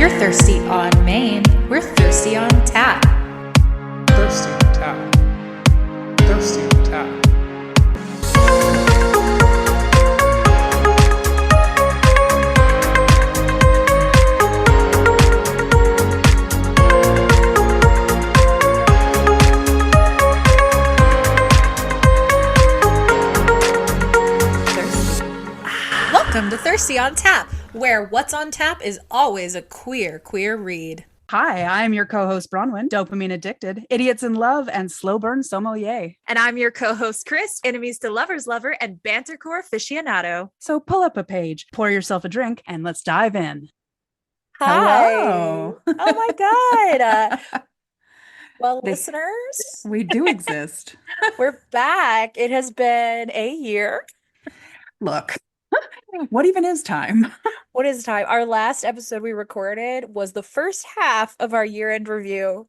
You're thirsty on Maine. We're thirsty on tap. Thirsty on tap. Thirsty on tap. Welcome to Thirsty on Tap, where what's on tap is always a queer read. Hi, I'm your co-host Bronwyn, dopamine addicted, idiots in love, and slow burn sommelier. And I'm your co-host Chris, enemies to lovers lover and bantercore aficionado. So pull up a page, pour yourself a drink, and let's dive in. Hi. Hello. Oh my God. Well, listeners, We do exist. we're back. It has been a year. Look, what even is time? What is time? Our last episode we recorded was the first half of our year-end review.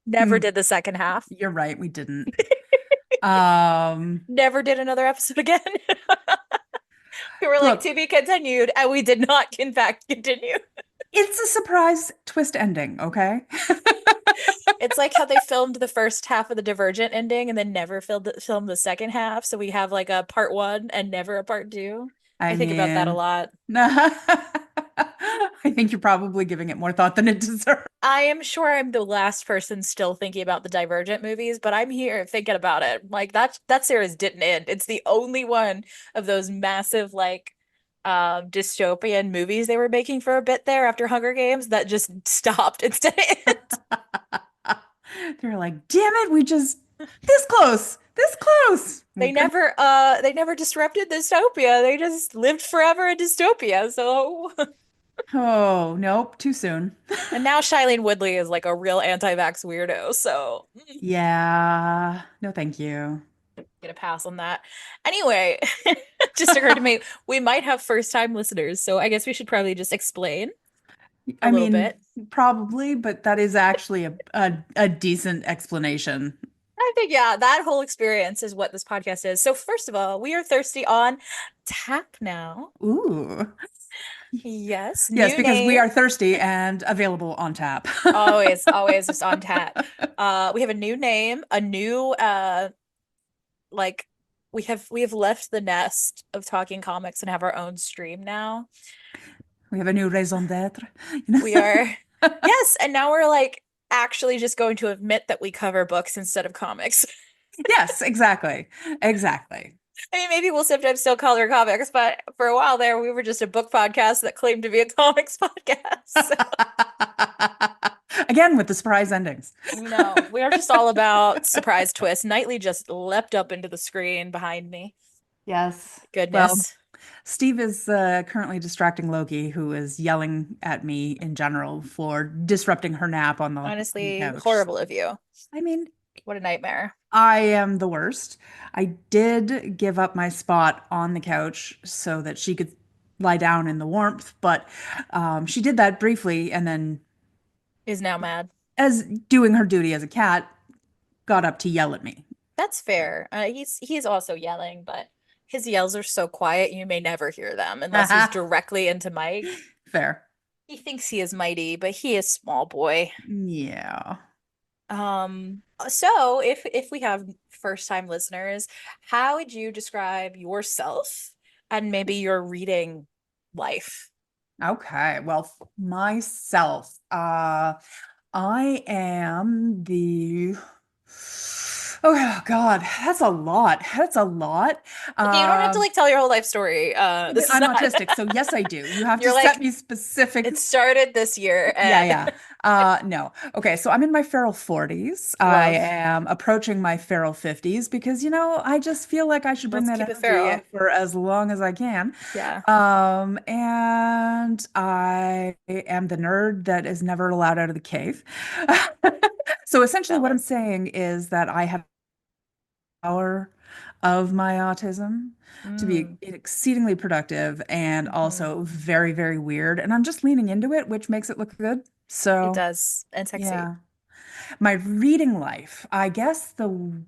Never did the second half. You're right, we didn't. Never did another episode again. We were like, Look. to be continued, and we did not, in fact, continue. It's a surprise twist ending, okay? It's like how they filmed the first half of the Divergent ending and then never filmed the second half. So we have like a part one and never a part two. I think about that a lot. I think you're probably giving it more thought than it deserves. I am sure I'm the last person still thinking about the Divergent movies, but I'm here thinking about it. Like that series didn't end. It's the only one of those massive like dystopian movies they were making for a bit there after Hunger Games that just stopped instead of end. They're like, damn it, we just this close. They never disrupted dystopia. They just lived forever in dystopia. So Oh, nope, too soon. and now Shailene Woodley is like a real anti-vax weirdo. So Yeah, no, thank you. get a pass on that. Anyway, just occurred to me we might have first-time listeners, so I guess we should probably just explain a little bit. Probably, but that is actually a decent explanation. I think, yeah, that whole experience is what this podcast is. So first of all, we are thirsty on tap now. Ooh. Yes. Yes, because we name. are thirsty and available on tap. always just on tap. We have a new name, a new like we have left the nest of talking comics and have our own stream now. We have a new raison d'être. We are yes, and now we're like actually just going to admit that we cover books instead of comics. Yes, exactly. Exactly. I mean, maybe we'll sometimes still color comics, but for a while there, we were just a book podcast that claimed to be a comics podcast. Again, with the surprise endings. No, we are just all about surprise twists. Knightley just leapt up into the screen behind me. Yes. Goodness. Well, Steve is currently distracting Loki, who is yelling at me in general for disrupting her nap on the honestly, couch. horrible of you. I mean, what a nightmare. I am the worst. I did give up my spot on the couch so that she could lie down in the warmth, but she did that briefly and then is now mad. As doing her duty as a cat, got up to yell at me. That's fair. He's also yelling, but his yells are so quiet you may never hear them unless he's directly into Mike. Fair. He thinks he is mighty, but he is small boy. Yeah. So if we have first-time listeners, how would you describe yourself and maybe your reading life? Okay. Well, myself, I am the Oh God, that's a lot. That's a lot. Okay, you don't have to like tell your whole life story. I'm autistic, so yes, I do. You have to You're set like, me specific. It started this year. Yeah. No. Okay, so I'm in my feral 40s. I am approaching my feral 50s because, I just feel like I should bring that energy for as long as I can. Yeah. And I am the nerd that is never allowed out of the cave. So essentially what I'm saying is that I have power of my autism to be exceedingly productive and also very, very weird. And I'm just leaning into it, which makes it look good. So it does. And sexy. Yeah. My reading life, I guess the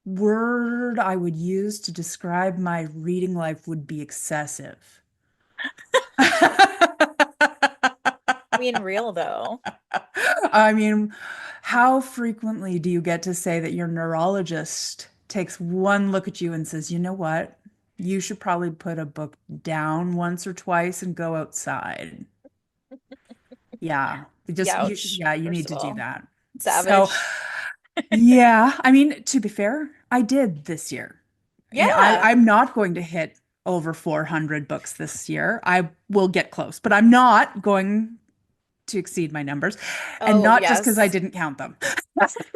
word I would use to describe my reading life would be excessive. Being real though. I mean, how frequently do you get to say that your neurologist takes one look at you and says, you know what? You should probably put a book down once or twice and go outside. Yeah, you should, Youch, yeah, you first need of to do all. that. So, Savage. yeah, I mean, to be fair, I did this year. Yeah. I'm not going to hit over 400 books this year. I will get close, but I'm not going to exceed my numbers, and Oh, not just because I yes. didn't count them.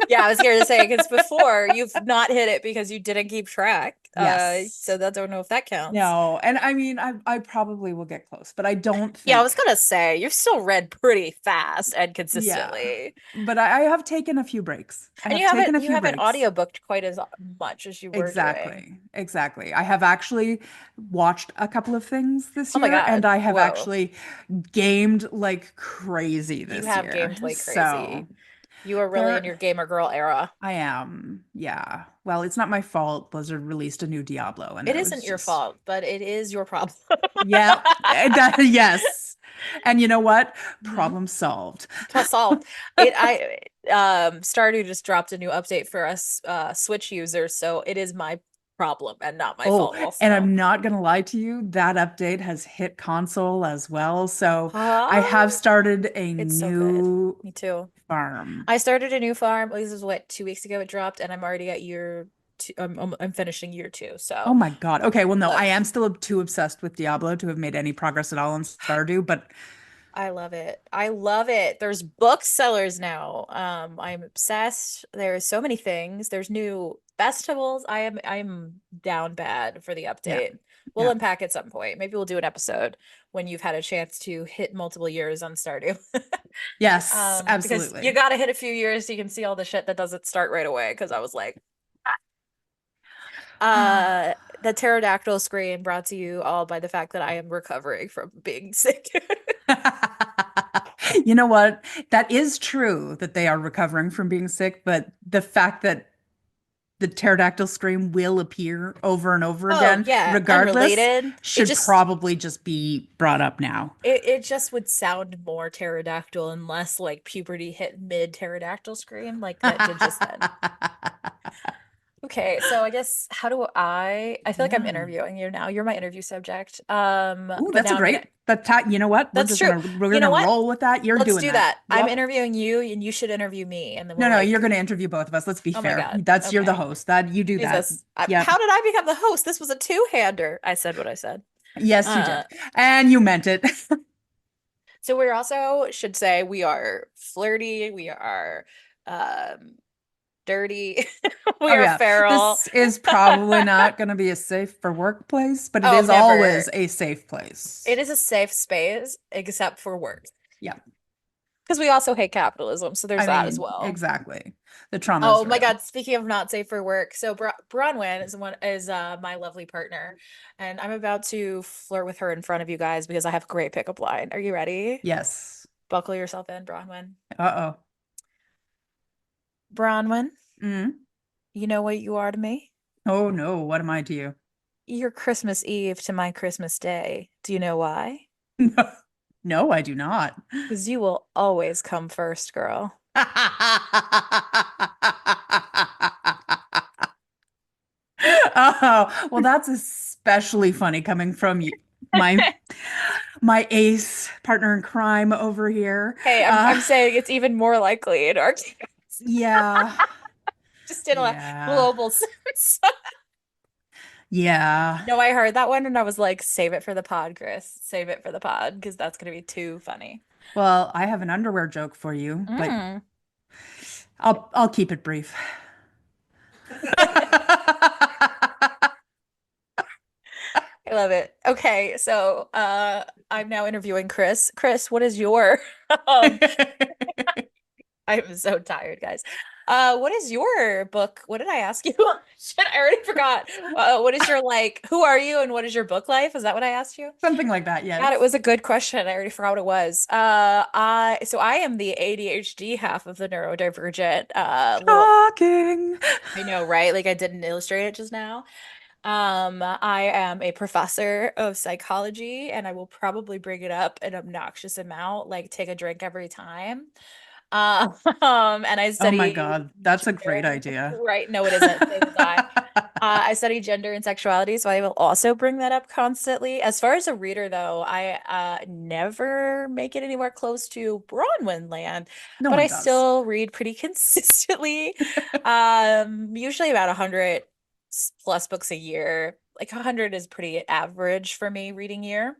Yeah, I was scared to say because before you've not hit it because you didn't keep track. So Yes. I don't know if that counts. No, and I mean, I probably will get close, but I don't Yeah, I was think, gonna say you've still read pretty fast and yeah. consistently. But I have taken a few breaks. I And have taken a you few haven't breaks. audiobooked quite as much as you were doing. Exactly. Exactly. I have actually watched a couple of things this Oh my year, and God. I have Whoa. actually gamed like crazy You this have year. gamed like So crazy. You are really in there your gamer girl era. I am. Yeah. Well, it's not my fault. Blizzard released a new Diablo, and It it isn't was your just, fault, but it is your problem. yeah, yes. And you know what? Problem solved. Plus solved. It I Stardew just dropped a new update for us Switch users, so it is my problem and not my Oh, fault and also. I'm not gonna lie to you, that update has hit console as well. So I have Ah, started a it's so good. new Me too. farm. I started a new farm. This is what 2 weeks ago it dropped, and I'm already at year two. I'm finishing year two, Oh so my God. Okay, well, no, I look, am still too obsessed with Diablo to have made any progress at all in Stardew, but I love it. I love it. There's booksellers now. I'm obsessed. There's so many things. There's new festivals. I'm down bad for the yeah, update. We'll yeah. unpack at some point. Maybe we'll do an episode when you've had a chance to hit multiple years on Stardew. Yes, Because you absolutely. gotta hit a few years so you can see all the shit that doesn't start right away. Because I was like, uh, the pterodactyl scream brought to you all by the fact that I am recovering from being sick. You know what? That is true that they are recovering from being sick, but the fact that the pterodactyl scream will appear over and over Oh again, yeah, regardless, unrelated. should probably just be brought up now. It just would sound more pterodactyl and less like puberty hit mid pterodactyl scream like that did just then. Okay, so I guess how do I feel like I'm Yeah. interviewing you now. You're my interview subject. Ooh, But that's a now I'm gonna great. You know what? That's true. We're You know gonna what? roll with that. You're Let's doing do that. that. I'm Yep. interviewing you and you should interview me and then No, we'll no, you're like, gonna interview both of us. Let's be oh my fair. God. That's you're the Okay. host. That you do that. Jesus. Yep. How did I become the host? This was a two-hander. I said what I said. Yes, you Uh did. And you meant it. So we're also should say we are flirty, we are um dirty, we Oh are yeah. feral. This is probably not going to be a safe for workplace, but it Oh, is always never. a safe It place. is a safe space except for work. Yeah. Because we also hate capitalism, so there's I that as mean, well. exactly. The trauma Oh is my real. God, speaking of not safe for work, so Bronwyn is my lovely partner, and I'm about to flirt with her in front of you guys because I have a great pickup line. Are you ready? Yes. Buckle yourself in, Bronwyn. Uh-oh. Bronwyn, Mm. you know what you are to me? Oh no, what am I to you? You're Christmas Eve to my Christmas Day. Do you know why? No, no, I do not. Because you will always come first, girl. Oh, well, that's especially funny coming from you, my my ace partner in crime over here. Hey, I'm saying it's even more likely in our case, Yeah, just in a yeah, global sense. yeah. No, I heard that one and I was like, save it for the pod, Chris. Save it for the pod because that's gonna be too funny. Well, I have an underwear joke for you, but Mm. I'll keep it brief. I love it. Okay, so I'm now interviewing Chris. Chris, what is your um I'm so tired, guys. What is your book? What did I ask you? Shit, I already forgot. What is your like, who are you and what is your book life? Is that what I asked you? Something like that, God, it yes. was a good question. I already forgot what it was. I am the ADHD half of the neurodivergent little Shocking. I know, right? Like I didn't illustrate it just now. I am a professor of psychology, and I will probably bring it up an obnoxious amount, like take a drink every time. And I Oh my study God, that's a great gender, idea. right? No, it isn't. Same as I. I study gender and sexuality, so I will also bring that up constantly. As far as a reader, though, I never make it anywhere close to Bronwyn land, No but one I does. still read pretty consistently. Usually about 100 plus books a year. Like 100 is pretty average for me reading year.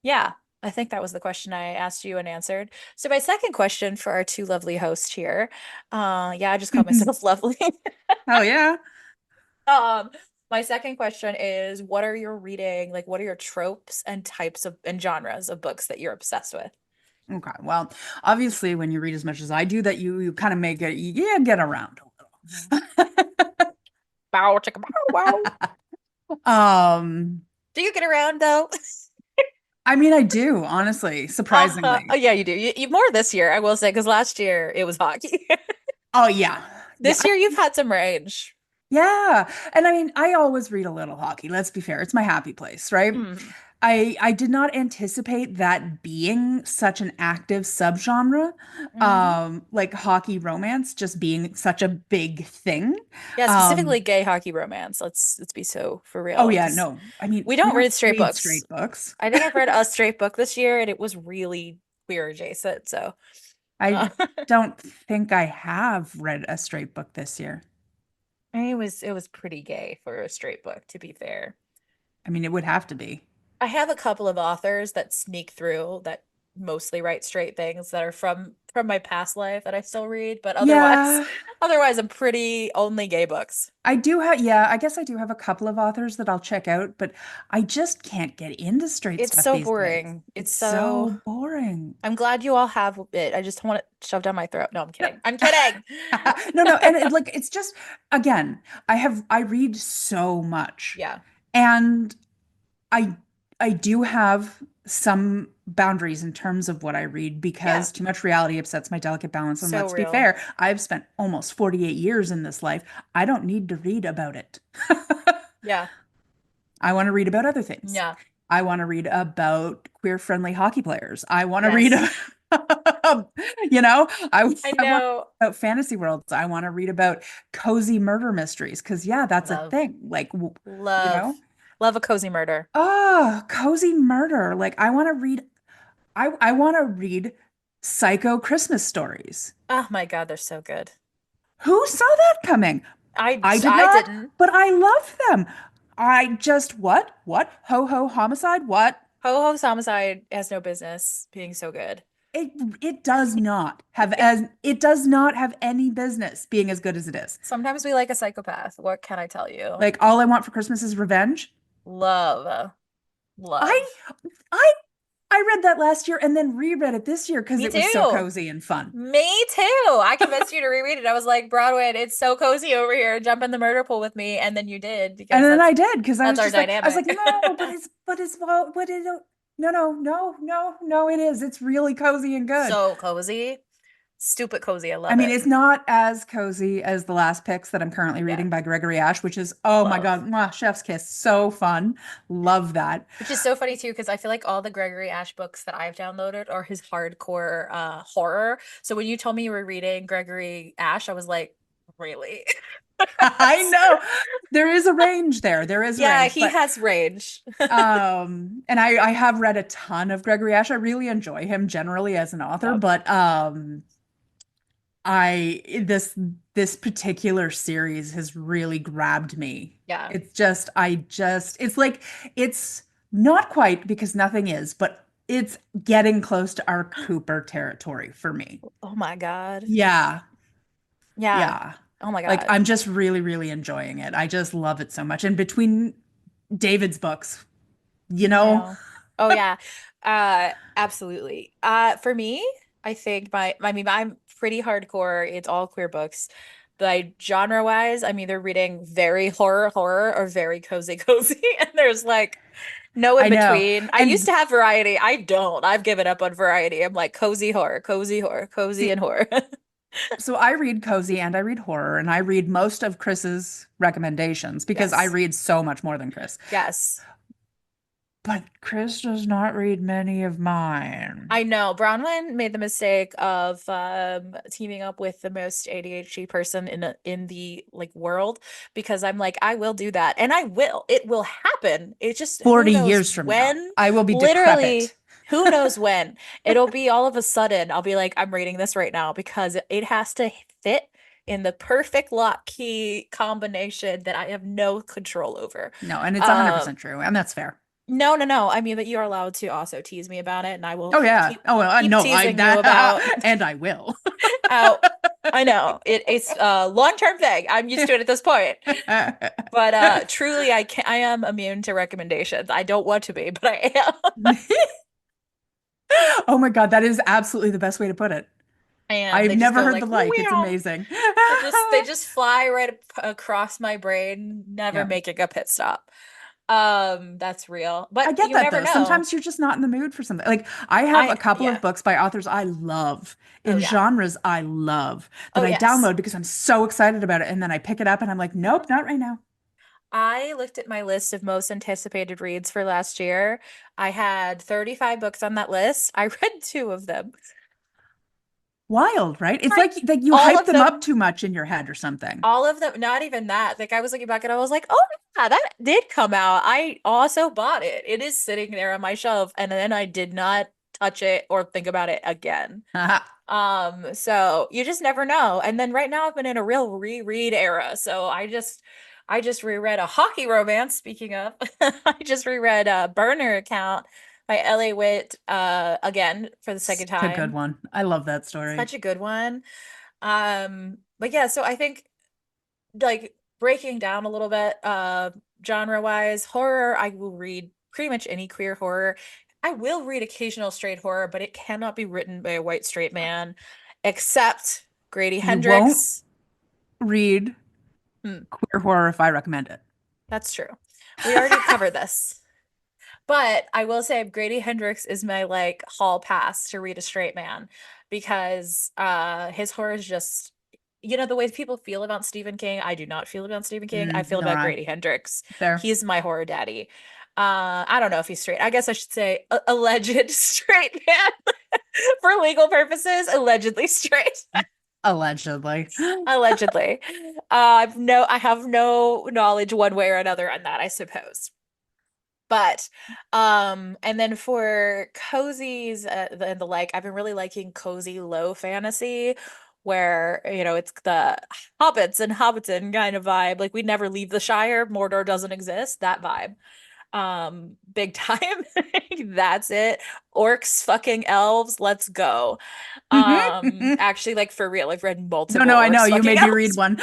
Yeah, I think that was the question I asked you and answered. So my second question for our two lovely hosts here, yeah, I just call myself lovely. Hell yeah. Um, my second question is, what are your reading, like what are your tropes and types of and genres of books that you're obsessed with? Okay. Well, obviously, when you read as much as I do, that you kind of make it, yeah, get around Mhm. a Bow, chicka, bow, wow. little. Do you get around though? I mean, I do, honestly, Oh surprisingly. yeah, you do. You more this year, I will say, because last year it was hockey. Oh yeah. Yeah. This year you've had some range. Yeah. And I mean, I always read a little hockey. Let's be fair. It's my happy place, right? Mm, I did not anticipate that being such an active subgenre, hmm. like hockey romance just being such a big thing. Yeah, Um, specifically gay hockey romance. Let's be so for oh real, yeah, because no. I mean, we we don't don't read straight read books. straight books. I think I've read a straight book this year, and it was really queer adjacent. So, I uh, don't think I have read a straight book this year. it was pretty gay for a straight book, to be fair. I mean, it would have to be. I have a couple of authors that sneak through that mostly write straight things that are from my past life that I still read, but otherwise, Yeah, otherwise I'm pretty only gay books. I do have, yeah, I guess I do have a couple of authors that I'll check out, but I just can't get into straight It's stuff so these days. boring. It's It's so so boring. I'm glad you all have it. I just want it shoved down my throat. No, I'm No, kidding. I'm kidding. no, no, and like it's just again, I read so much, Yeah. and I I do have some boundaries in terms of what I read Yeah. because too much reality upsets my delicate balance. And So let's be real. fair, I've spent almost 48 years in this life. I don't need to read about it. Yeah. I want to read about other things. Yeah. I want to read about queer-friendly hockey players. I want to read, Yes. you know, I I want to know. read about fantasy worlds. I want to read about cozy murder mysteries because, yeah, that's a Love, thing. Like, you know, love, love a cozy murder. oh, cozy murder. Like, I want to read psycho Christmas stories. Oh my God, they're so good. Who saw that coming? I did I not, didn't. but I love them. I just, what? What? Ho ho homicide? What? Ho Ho's Homicide has no business being so good. It it does not have It as it does not have any business being as good as it is. sometimes we like a psychopath. What can I tell you? Like all I want for Christmas is revenge. Love, I love. I I read that last year and then reread it this year because Me it was so too. cozy and fun. Me too. I convinced you to reread it. I was like, Broadway, it's so cozy over here. Jump in the murder pool with me, and then you did And because then I that's did because that's our I was like, dynamic. no, but it's well, what it no no no no no it is. It's really cozy and good. So cozy. Stupid cozy. I I love mean, it. it's not as cozy as the last picks that I'm currently Yeah. reading by Gregory Ash, which is, oh my Love. God, mwah, chef's kiss. So fun. Love that. Which is so funny too, because I feel like all the Gregory Ash books that I've downloaded are his hardcore horror. So when you told me you were reading Gregory Ash, I was like, really? I know there is a range there. There is a Yeah, range, he but has range. and I have read a ton of Gregory Ash. I really enjoy him generally as an author, Yep. but I this particular series has really grabbed me. Yeah. It's just it's like it's not quite because nothing is, but it's getting close to Arc Cooper territory for me. Oh my God. Yeah. Yeah. Yeah. Oh my Like God. I'm just really, really enjoying it. I just love it so much. And between David's books, you I know, know. Oh yeah. Absolutely. For me, I think I mean I'm pretty hardcore. It's all queer books. But genre wise, I'm either reading very horror or very cozy cozy. And there's like no in I know. between. I used And to have variety. I don't. I've given up on variety. I'm like cozy horror, cozy see, and horror. So I read cozy and I read horror, and I read most of Chris's recommendations because I Yes. read so much more than Chris. Yes. But Chris does not read many of mine. I know Bronwyn made the mistake of teaming up with the most ADHD person in the like world because I'm like I will do that and I will. It will happen. It's just who 40 knows years from now, when? I will be decrepit. Literally, who knows when? It'll be all of a sudden. I'll be like I'm reading this right now because it has to fit in the perfect lock key combination that I have no control over. No, and it's Um 100% true, and that's fair. no, no, no. I mean that you're allowed to also tease me about it, and I will Oh yeah. keep Oh well, keep no, I teasing you that about and I will. how I know it's a long-term thing. I'm used to it at this point. But truly I am immune to recommendations. I don't want to be, but I am. Oh my God, that is absolutely the best way to put it. I am. I've They just never go heard the like like. It's wow. amazing. They just fly right across my brain, never Yeah. making a pit stop. That's real. I But get you that never though. know. Sometimes you're just not in the mood for something. Like I have a I couple of yeah. books by authors I love Oh in yeah. genres I love that Oh I yes. download because I'm so excited about it. And then I pick it up and I'm like, nope, not right now. I looked at my list of most anticipated reads for last year. I had 35 books on that list. I read two of them. Wild, right? It's I, like you all hype of them up them, too much in your head or something. all of them, not even that. Like I was looking back and I was like, oh yeah, that did come out. I also bought it. It is sitting there on my shelf, and then I did not touch it or think about it again. So you just never know. And then right now I've been in a real reread era. So I just reread a hockey romance, speaking of. I just reread Burner Account by L.A. Witt again for the second Such a good time. one. I love that story. Such a good one. But yeah, so I think like breaking down a little bit genre wise, horror, I will read pretty much any queer horror. I will read occasional straight horror, but it cannot be written by a white straight man except Grady You won't Hendrix. read Hmm, queer horror if I recommend it. that's true. We already covered this. But I will say Grady Hendrix is my like hall pass to read a straight man because his horror is just the way people feel about Stephen King, I do not feel about Stephen King. I feel Nor about I. Grady Hendrix. Fair. He's my horror daddy. I don't know if he's straight. I guess I should say alleged straight man for legal purposes, allegedly straight. Allegedly. Allegedly. I have no knowledge one way or another on that, I suppose. But and then for cozies and the like, I've been really liking cozy low fantasy where, it's the hobbits and Hobbiton kind of vibe. Like we never leave the Shire, Mordor doesn't exist, that vibe. Big time. That's it. Orcs, fucking elves, let's go. Mhm. Actually, like for real, I've read No, multiple no, I know. orcs, You fucking made me read elves, one.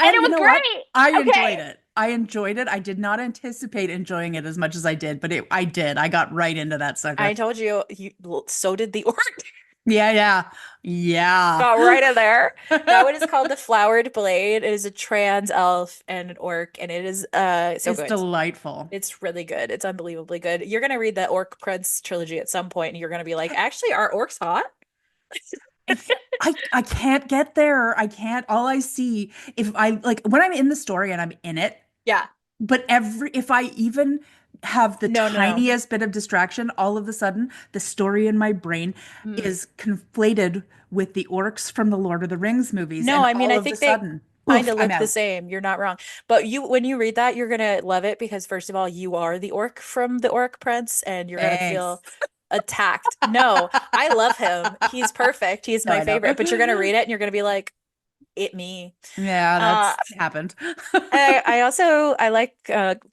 and And it you was know what? great. I enjoyed Okay. it. I enjoyed it. I did not anticipate enjoying it as much as I did, but I did. I got right into that I sucker. told you, so did the orc. Yeah, yeah. Yeah. Got right in there. That one is called The Flowered Blade. It is a trans elf and an orc, and it is so It's good. delightful. It's really good. It's unbelievably good. You're gonna read the Orc Prince trilogy at some point, and you're gonna be like, actually, are orcs hot? I can't get there. I can't. All I see if I like when I'm in the story and I'm in it, Yeah. but every if I even have the No, no, no. tiniest bit of distraction, all of a sudden the story in my brain Mm. is conflated with the orcs from the Lord of the Rings movies, No, and I mean, all I of the think they sudden, kind oof, of I'm look the out. same. You're not wrong. But when you read that, you're gonna love it because first of all, you are the orc from the Orc Prince, and you're gonna Thanks. feel attacked. No, I love him. He's perfect. He's No, my I know. favorite. But you're gonna read it and you're gonna be like, it me. Yeah, Uh, that's happened. I like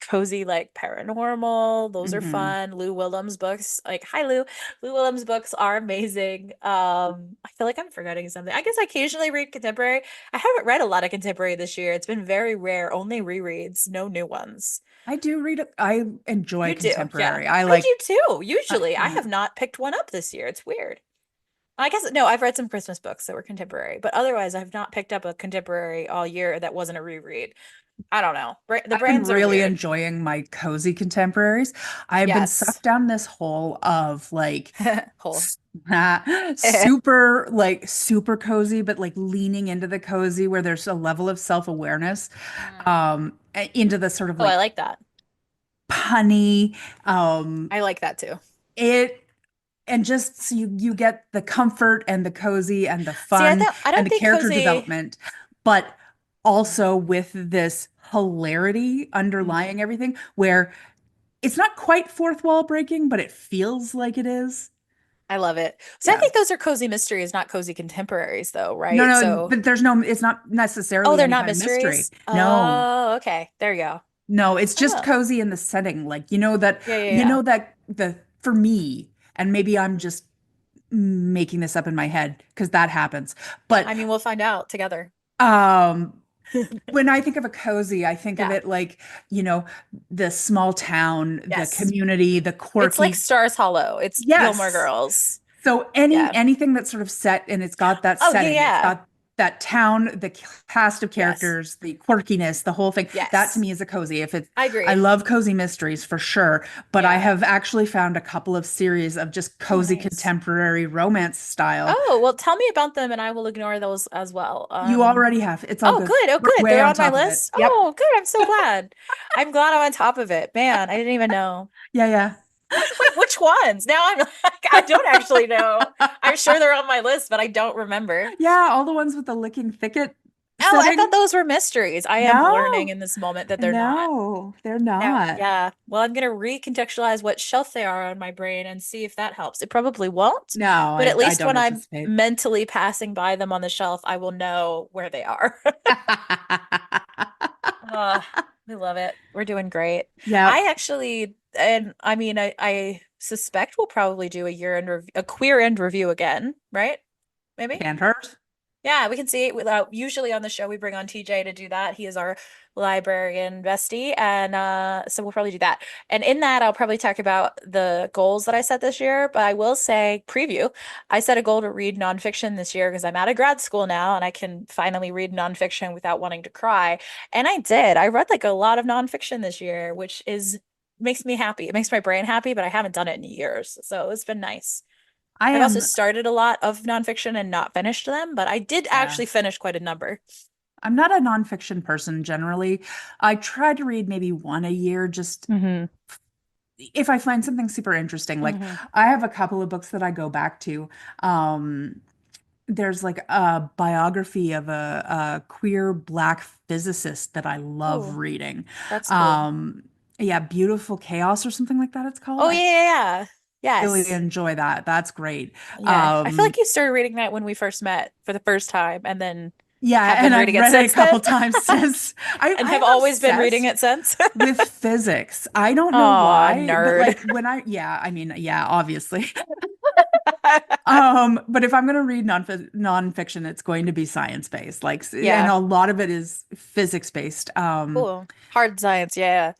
cozy like paranormal. Those are Hmm. fun. Lou Willems books. Like, hi Lou. Lou Willems books are amazing. I feel like I'm forgetting something. I guess I occasionally read contemporary. I haven't read a lot of contemporary this year. It's been very rare. Only rereads, no new ones. I do read it. I enjoy You do, yeah. contemporary. I I like, do too, usually. I yeah. have not picked one up this year. It's weird. I guess no, I've read some Christmas books that were contemporary, but otherwise I've not picked up a contemporary all year that wasn't a reread. I don't know. The I've been brains are really weird. enjoying my cozy contemporaries. I've been Yes. sucked down this hole of like Hole. super super cozy, but like leaning into the cozy where there's a level of self-awareness, Mm. into the sort of Oh, I like like that. punny, um, I like that too. it and just so you get the comfort and the cozy and the See, fun I and don't the think character cozy. development, but also with this hilarity Mhm. underlying everything where it's not quite fourth wall breaking, but it feels like it is. I love it. So I Yeah. think those are cozy mysteries, not cozy contemporaries, though, No, right? no, So, but it's not oh, necessarily they're any not kind of mystery. mysteries. No, Oh, okay. There you go. no, it's just Oh, cozy in the setting. Like, yeah, yeah, you yeah. know that for me, and maybe I'm just making this up in my head because that happens. But I mean, we'll find out together. um when I think of a cozy, I think of Yeah. it like, you know, the small town, the Yes. community, the It's like quirky. Stars Hollow. It's Gilmore Yes. Girls. So Yeah. anything that's sort of set and it's got that Oh, yeah, setting, it's yeah. got that town, the cast of Yes. characters, the quirkiness, the whole thing. That to Yes. me is a cozy. If it's, I I agree. love cozy mysteries for sure, but I Yeah. have actually found a couple of series of just Oh, cozy nice. contemporary romance style. Oh, well, tell me about them and I will ignore those as well. You already have. It's all Oh, good. good. Oh, We're good. way They're on on my top of it. list. Yep. Oh, good. I'm so glad. I'm glad I'm on top of it. Man, I didn't even know. Yeah, yeah. Wait, which ones? Now I'm like, I don't actually know. I'm sure they're on my list, but I don't remember. Yeah, all the ones with the licking thicket Oh, I thought setting. those were mysteries. I am learning No, in this moment that they're not. no, they're Now, not. yeah. Well, I'm gonna recontextualize what shelf they are on my brain and see if that helps. It probably won't, No, but at I least don't when I'm anticipate. mentally passing by them on the shelf, I will know where they are. Oh, we love it. We're doing great. Yep. I actually, and I mean, I suspect we'll probably do a queer end review again, right? Maybe. Can't hurt. Yeah, we can see it without usually on the show we bring on TJ to do that. He is our librarian bestie and so we'll probably do that. And in that I'll probably talk about the goals that I set this year, but I will say preview. I set a goal to read nonfiction this year because I'm out of grad school now and I can finally read nonfiction without wanting to cry. And I did. I read like a lot of nonfiction this year, which is makes me happy. It makes my brain happy, but I haven't done it in years. So it's been nice. I I've also am, started a lot of nonfiction and not finished them, but I did yeah. actually finish quite a number. I'm not a nonfiction person generally. I try to read maybe one a year, just Hmm. if I find something super interesting. Like Hmm. I have a couple of books that I go back to. There's like a biography of a queer black physicist that I love Oh, reading. that's cool. Um, yeah, Beautiful Chaos or something like that it's called. Oh, I yeah, yeah, yeah. really Yes. enjoy that. That's great. Yeah. I feel Um, like you started reading that when we first met for the first time and then yeah, have been and reading I've it read it a since then couple times since. and I have am always been reading obsessed it since. with physics. I don't know Oh, why, but nerd. like when I, yeah, I mean, yeah, obviously. But if I'm going to read nonfiction, it's going to be science based, like, and Yeah. a lot of it is physics based. Cool. Hard science. Yeah.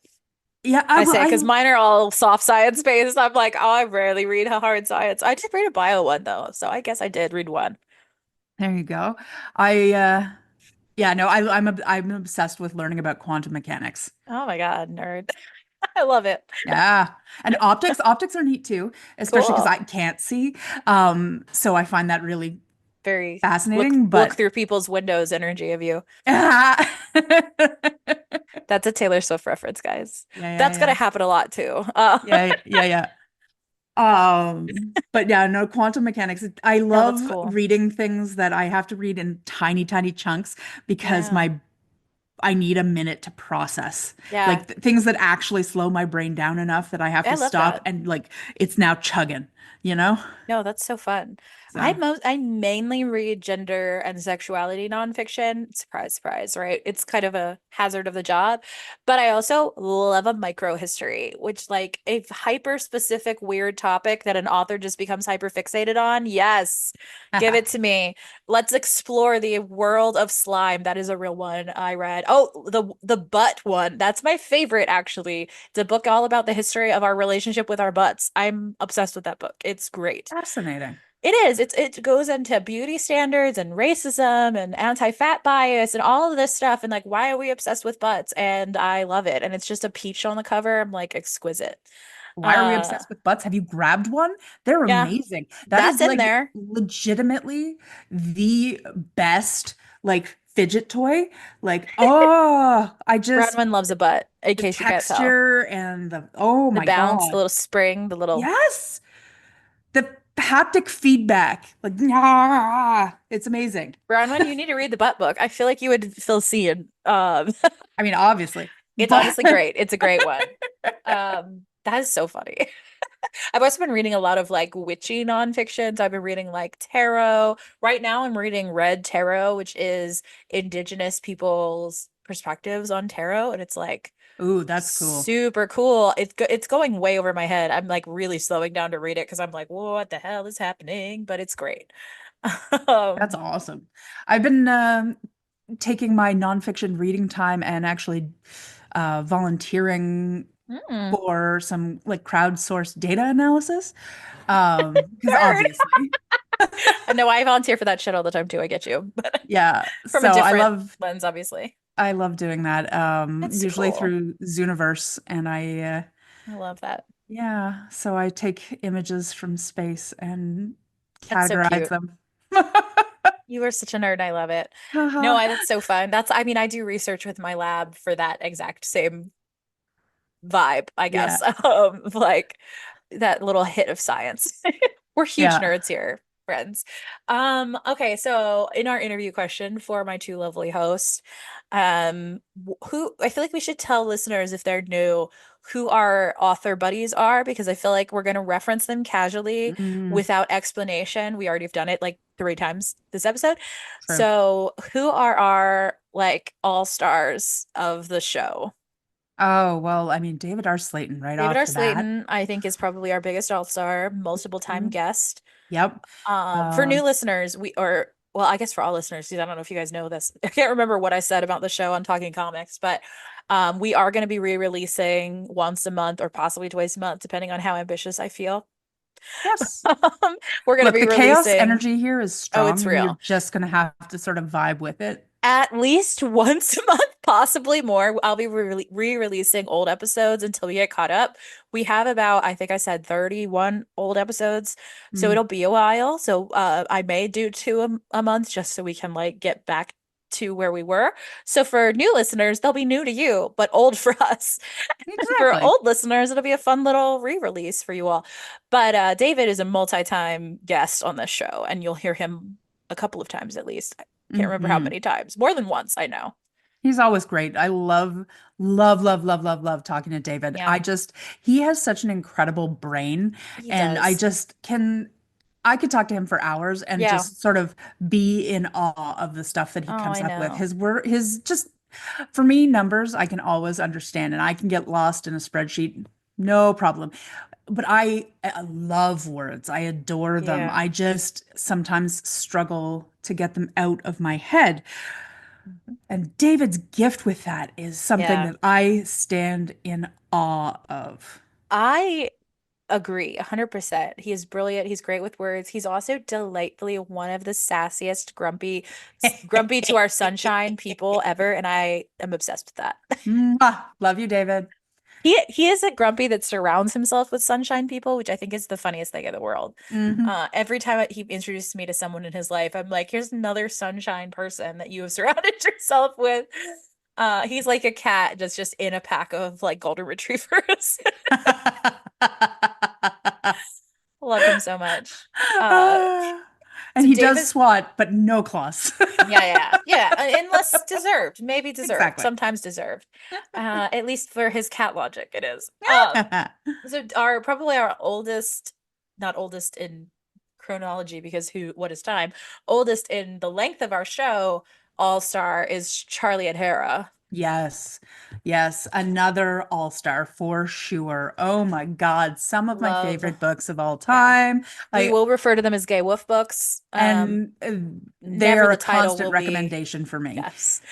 Yeah, I say because mine are all soft science based. I'm like, oh, I rarely read a hard science. I did read a bio one though, so I guess I did read one. there you go. Yeah, no, I'm obsessed with learning about quantum mechanics. Oh my God, nerd. I love it. Yeah. And optics are neat too, especially because Cool. I can't see. So I find that really Very fascinating, look but through people's windows energy of you. yeah, That's a Taylor Swift reference, guys. yeah, That's gonna yeah. happen a lot too. Yeah, yeah, yeah. But yeah, no, quantum mechanics. I No, that's love cool. reading things that I have to read in tiny, tiny chunks because Yeah. I need a minute to process. Yeah. Like things that actually slow my brain down enough that I have I to love stop that. and like it's now chugging, you know? No, that's so fun. So I mainly read gender and sexuality nonfiction. Surprise, surprise, right? It's kind of a hazard of the job. But I also love a micro history, which like a hyper specific weird topic that an author just becomes hyper fixated on. Yes, give it to me. Let's explore the world of slime. That is a real one I read. Oh, the butt one. That's my favorite actually. It's a book all about the history of our relationship with our butts. I'm obsessed with that book. It's great. fascinating. It is. It goes into beauty standards and racism and anti-fat bias and all of this stuff and like why are we obsessed with butts? And I love it. And it's just a peach on the cover. I'm like exquisite. Why are we Uh obsessed with butts? Have you grabbed one? They're yeah, amazing. That that's is in like there. legitimately the best like fidget toy. Like, oh, I just Bronwyn loves a butt, in the case you can't tell. texture and the oh The my bounce, the God. little spring, the little Yes. The haptic feedback. Like, ah, it's amazing. Bronwyn, you need to read the butt book. I feel like you would feel seen. I mean, obviously, It's but honestly great. It's a great one. That is so funny. I've also been reading a lot of like witchy nonfiction. So I've been reading like tarot. Right now, I'm reading Red Tarot, which is indigenous people's perspectives on tarot, and it's like ooh, that's cool. super cool. It's going way over my head. I'm like really slowing down to read it because I'm like, what the hell is happening? But it's great. That's Um, awesome. I've been taking my nonfiction reading time and actually volunteering mm, for some like crowdsourced data analysis. Because nerd. obviously, I know I volunteer for that shit all the time too. I get you, but yeah. from a So I different love lens, obviously. I love doing that. That's Usually cool. through Zooniverse, and I love that. yeah. So I take images from space and That's so categorize cute. them. You are such a nerd. I love it. No, Haha. that's so fun. I mean, I do research with my lab for that exact same vibe, I Yeah. guess. Like that little hit of science. We're huge Yeah. nerds here, friends. Okay, so in our interview question for my two lovely hosts, who I feel like we should tell listeners if they're new who our author buddies are because I feel like we're going to reference them casually Mm, without explanation. We already have done it like 3 times this episode. true. So, who are our like all stars of the show? Oh, well, I mean, David R. Slayton right David off R. the bat. Slayton, I think, is probably our biggest all-star, multiple time Mhm. guest. Yep. For new Um, listeners, well, I guess for all listeners, because I don't know if you guys know this. I can't remember what I said about the show on Talking Comics, but we are going to be re-releasing once a month or possibly twice a month, depending on how ambitious I feel. yes. We're going to Look, be the chaos releasing, energy here is oh, it's strong, and you're real. just gonna have to sort of vibe with it. At least once a month, possibly more. I'll be re-releasing old episodes until we get caught up. We have about, I think I said 31 old episodes, so Mm, it'll be a while. So I may do two a month just so we can like get back to where we were. So for new listeners, they'll be new to you, but old for us. And for exactly. old listeners, it'll be a fun little re-release for you all. But David is a multi-time guest on this show, and you'll hear him a couple of times at least. Can't remember how Hmm. many times. More than once, I know. He's always great. I love, love, love, love, love, love talking to David. Yeah, He has such an incredible brain, he and I does. just can, I could talk to him for hours and Yeah. just sort of be in awe of the stuff that he Oh, comes I up with. know. His just, for me, numbers, I can always understand, and I can get lost in a spreadsheet, no problem. But I love words. I adore them. Yeah. I just sometimes struggle to get them out of my head. Mhm. And David's gift with that is something Yeah. that I stand in awe of. I agree 100%. He is brilliant. He's great with words. He's also delightfully one of the sassiest, grumpy to our sunshine people ever, and I am obsessed with that. Mwah. Love you, David. He is a grumpy that surrounds himself with sunshine people, which I think is the funniest thing in the world. Hmm. Every time he introduces me to someone in his life, I'm like, here's another sunshine person that you have surrounded yourself with. He's like a cat that's just in a pack of like golden retrievers. Love him so much. And So he does David, SWAT, but no claws. unless deserved, maybe deserved, Exactly. sometimes deserved. At least for his cat logic, it is. So our probably our oldest, not oldest in chronology because what is time? Oldest in the length of our show, All Star is Charlie and Hera. Yes. Yes. Another all-star for sure. Oh my God. Some of my Love, favorite books of all yeah. time. We I will refer to them as Gay Wolf books. and they Never are the a title constant will be recommendation for me. yes.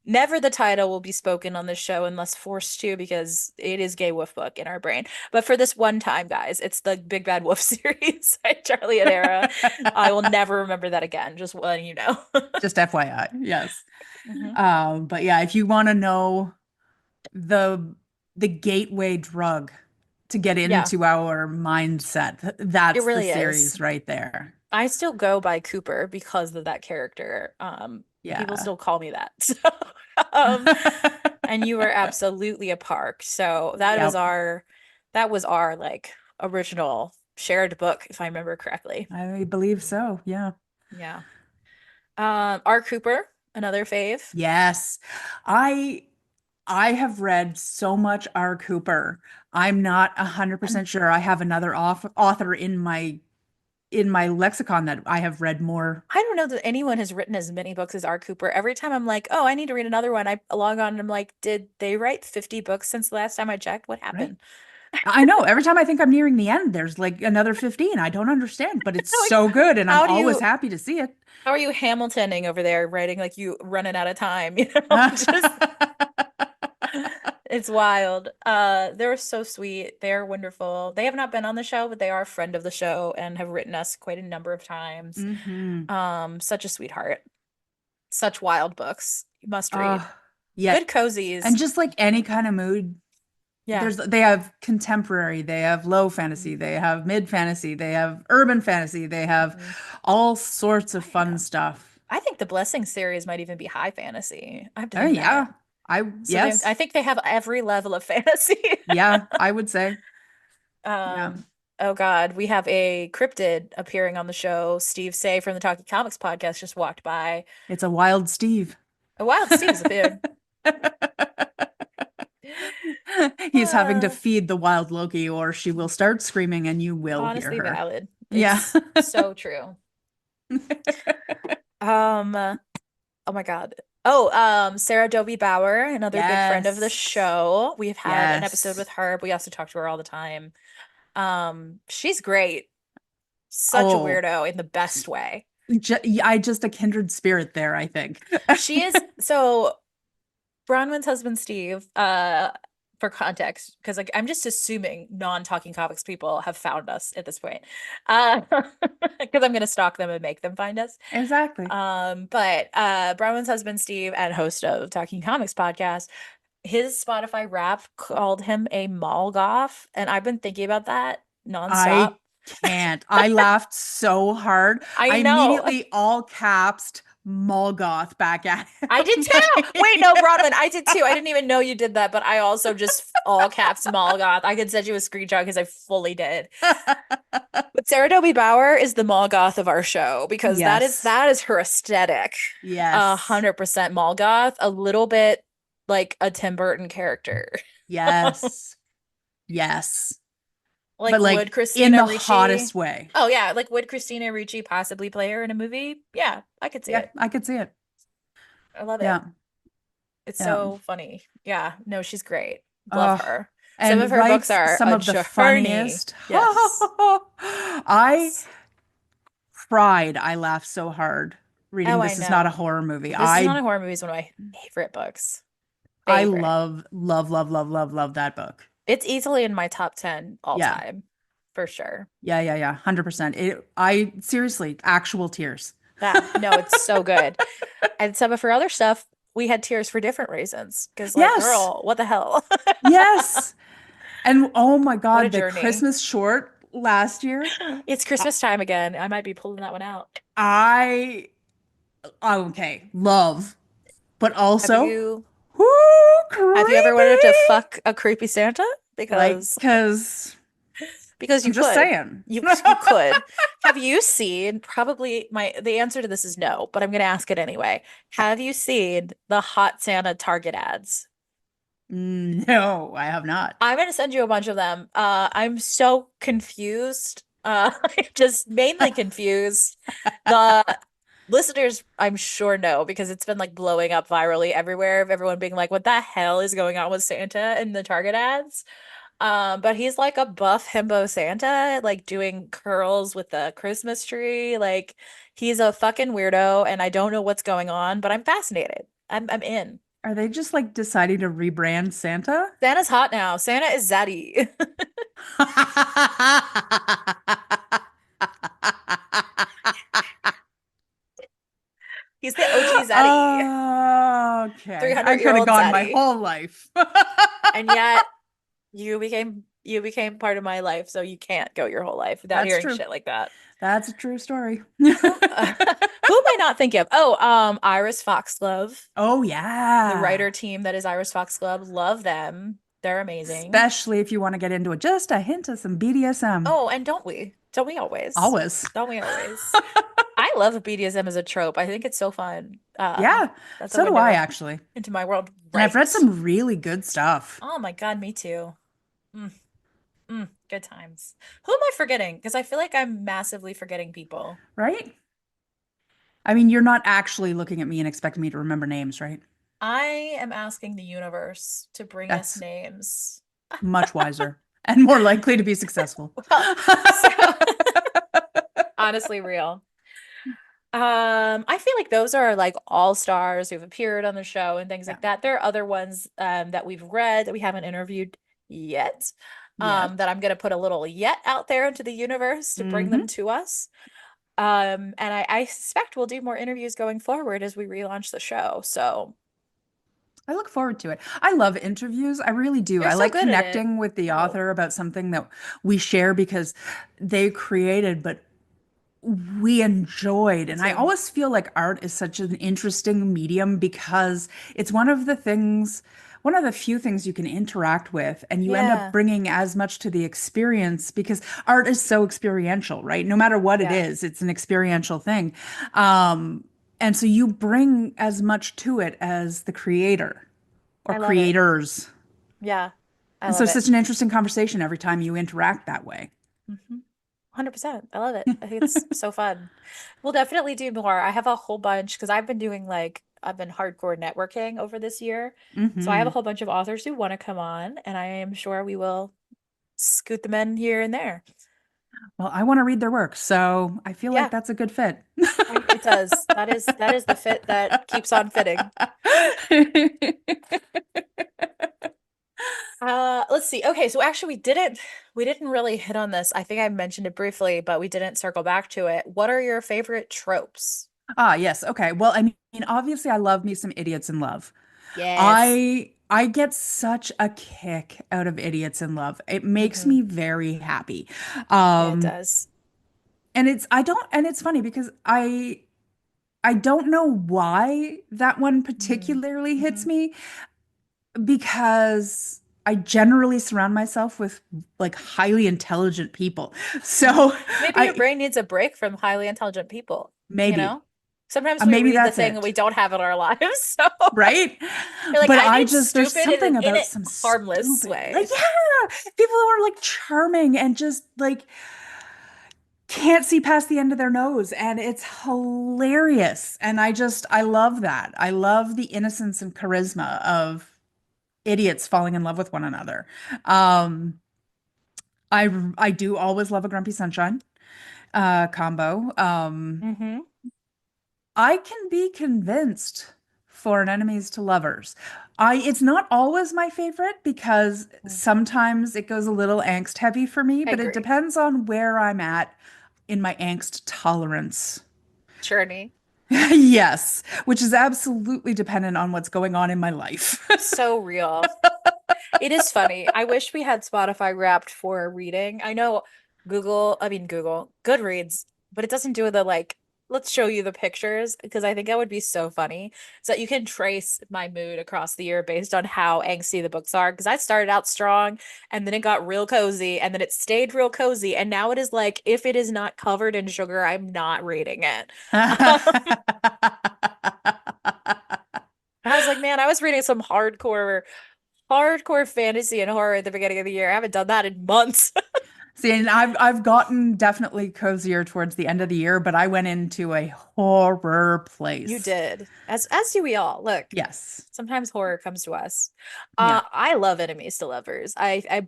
Never the title will be spoken on this show unless forced to, because it is Gay Wolf Book in our brain. But for this one time, guys, it's the Big Bad Wolf series by Charlie Adair. I will never remember that again, just letting you know. Just FYI, yes. Mhm. But yeah, if you want to know the the gateway drug to get Yeah, into our mindset, it that's the really is. series right there. I still go by Cooper because of that character. People Yeah. still call me that. So, um, and you were absolutely a park. So Yep. that was our like original shared book, if I remember correctly. I believe so. Yeah. Yeah. R. Cooper, another fave. Yes. I I have read so much R. Cooper. I'm not I'm 100% sure I have another author in my lexicon that I have read more. I don't know that anyone has written as many books as R. Cooper. Every time I'm like, oh, I need to read another one, I log on and I'm like, did they write 50 books since the last time I checked? What Right? happened? I know. Every time I think I'm nearing the end, there's like another 15. I don't understand, but it's Like, so good and I'm how do always you happy to see it. how are you Hamiltoning over there writing like you running out of time, you know? Just it's wild. They're so sweet. They're wonderful. They have not been on the show, but they are a friend of the show and have written us quite a number of times. Hmm. Such a sweetheart. Such wild books. You must read. Yeah. Good cozies. And just like any kind of mood, Yeah. they have contemporary, they have low fantasy, they have mid fantasy, they have urban fantasy, they have Mhm. all sorts of fun Yeah. stuff. I think the Blessing series might even be high fantasy. I have to Oh think yeah. that. So I Yes. think they have every level of fantasy. Yeah, I would say. Yeah. Um, oh God, we have a cryptid appearing on the show. Steve Say from the Talking Comics podcast just walked by. It's a wild Steve. A wild Steve's appeared. He's having to Uh, feed the wild Loki, or she will start screaming and you will hear honestly her. valid. Yeah. It's so true. Oh my God. Oh, Sarah Dobie Bauer, another good friend of the Yes. show. We've had an episode Yes. with her, but we also talk to her all the time. She's great. Such a Oh, weirdo in the best way. I just a kindred spirit there, I think. She is so Bronwyn's husband Steve, for context, because like I'm just assuming non-talking comics people have found us at this point. Because I'm gonna stalk them and make them find us. Exactly. But Bronwyn's husband Steve and host of Talking Comics podcast, his Spotify rap called him a mall goth, and I've been thinking about that nonstop. I can't. I laughed so hard. I I know. immediately all capsed Molgoth back at I him. did too. Wait, no, Bronwyn, I did too. I didn't even know you did that, but I also just all caps mall goth. I could send you a screenshot because I fully did. But Sarah Dobie Bauer is the mall goth of our show because Yes. that is her aesthetic. Yes. 100% mall goth, a little bit like a Tim Burton character. Yes. Yes. Like But would like in Christina the Ricci? hottest way. Oh yeah, like would Christina Ricci possibly play her in a movie? Yeah, I could see Yeah, it. I could see it. I love it. Yeah. It's Yeah. so funny. Yeah, no, she's great. Love Oh, her. Some of and her books writes are some a of the journey. funniest. Yes. I cried. I laughed so hard reading Oh, I This Is Not a know. Horror Movie. This is not a horror movie is one of my favorite books. I Favorite. love, love, love, love, love, love that book. It's easily in my top 10 all Yeah. time, for sure. Yeah, yeah, yeah. 100%. I seriously, actual tears. Yeah, no, it's so good. And some of her other stuff, we had tears for different reasons. Because, like, Yes. girl, what the hell? Yes. And oh my What a God, the journey. Christmas short last year. It's I, Christmas time again. I might be pulling that one out. I okay, love, but Have also, you whoo, have you ever wanted to creepy. fuck a creepy Santa? Like, Because because you I'm just could. saying. You could. Have you seen, probably the answer to this is no, but I'm gonna ask it anyway. Have you seen the Hot Santa Target ads? No, I have not. I'm gonna send you a bunch of them. I'm so confused. Just mainly confused. The listeners, I'm sure know because it's been like blowing up virally everywhere of everyone being like, what the hell is going on with Santa in the Target ads? But he's like a buff himbo Santa, like doing curls with the Christmas tree. Like he's a fucking weirdo, and I don't know what's going on, but I'm fascinated. I'm in. Are they just like deciding to rebrand Santa? Santa's hot now. Santa is zaddy. He's the OG zaddy. Okay. I 300 year could have old gone my zaddy. whole life. And yet you became part of my life, so you can't go your whole life without That's hearing true. shit like that. That's a true story. Who who am I not thinking of? Oh, Iris Foxglove, Oh, the yeah. writer team that is Iris Foxglove. Love them. They're amazing. Especially if you want to get into it, just a hint of some BDSM. Oh, and don't we? Don't we always? Always. Don't we always? I love BDSM as a trope. I think it's so fun. Yeah, That's a so do I window actually. into my world. And I've read Right. some really good stuff, Oh my God, me too. Mm, good times. Who am I forgetting? Because I feel like I'm massively forgetting people. right? I mean, you're not actually looking at me and expecting me to remember names, right? I am asking the universe to bring us That's names. much wiser and more likely to be successful. Well, so honestly real. I feel like those are like all stars who've appeared on the show and things Yeah. like that. There are other ones that we've read that we haven't interviewed yet. Yet. That I'm gonna put a little yet out there into the universe to bring them Hmm. to us. And I suspect we'll do more interviews going forward as we relaunch the show. So I look forward to it. I love interviews. I really do. you're I so like good at it. connecting with the Oh, author about something that we share because they created, but we enjoyed. me And I too. always feel like art is such an interesting medium because it's one of the things, one of the few things you can interact with, and you end up Yeah. bringing as much to the experience because art is so experiential, right? No matter what it Yeah. is, it's an experiential thing. And so you bring as much to it as the creator or I love it. creators. Yeah. I And so love it's it. such an interesting conversation every time you interact that way. 100%. I love it. I think it's so fun. We'll definitely do more. I have a whole bunch because I've been hardcore networking over this year. So I have a Hmm. whole bunch of authors who want to come on, and I am sure we will scoot them in here and there. Well, I want to read their work, so I feel like Yeah, that's a good fit. it does. That is the fit that keeps on fitting. Let's see. Okay, so actually we didn't really hit on this. I think I mentioned it briefly, but we didn't circle back to it. What are your favorite tropes? Ah, yes. Okay. Well, I mean, obviously I love me some idiots in love. Yes. I get such a kick out of idiots in love. It makes Hmm. me very happy. Yeah, it Um, does. and it's funny because I don't know why that one Hmm. particularly hits Hmm. me because I generally surround myself with like highly intelligent people. Hmm. So Maybe your I brain needs a break from highly intelligent people, you maybe know? Sometimes we maybe read the that's thing that we it. don't have in our lives. So Right? you're like, But I I need just, there's stupid in something in about a some harmless stupid, like, way. yeah, people who are like charming and just like can't see past the end of their nose. And it's hilarious. And I love that. I love the innocence and charisma of idiots falling in love with one another. Um, I do always love a Grumpy Sunshine combo. Hmm. I can be convinced for an enemies to lovers. It's not always my favorite because sometimes it goes a little angst heavy for me, I but it agree. depends on where I'm at in my angst tolerance. Journey. Yes, which is absolutely dependent on what's going on in my life. So real. It is funny. I wish we had Spotify wrapped for reading. I know Google, Goodreads, but it doesn't do the like, let's show you the pictures because I think that would be so funny. So that you can trace my mood across the year based on how angsty the books are. Because I started out strong and then it got real cozy and then it stayed real cozy. And now it is like, if it is not covered in sugar, I'm not reading it. I was like, man, I was reading some hardcore fantasy and horror at the beginning of the year. I haven't done that in months. See, and I've gotten definitely cozier towards the end of the year, but I went into a horror You place. did. As do we all. Look, Yes. sometimes horror comes to us. Yeah. I love enemies to lovers.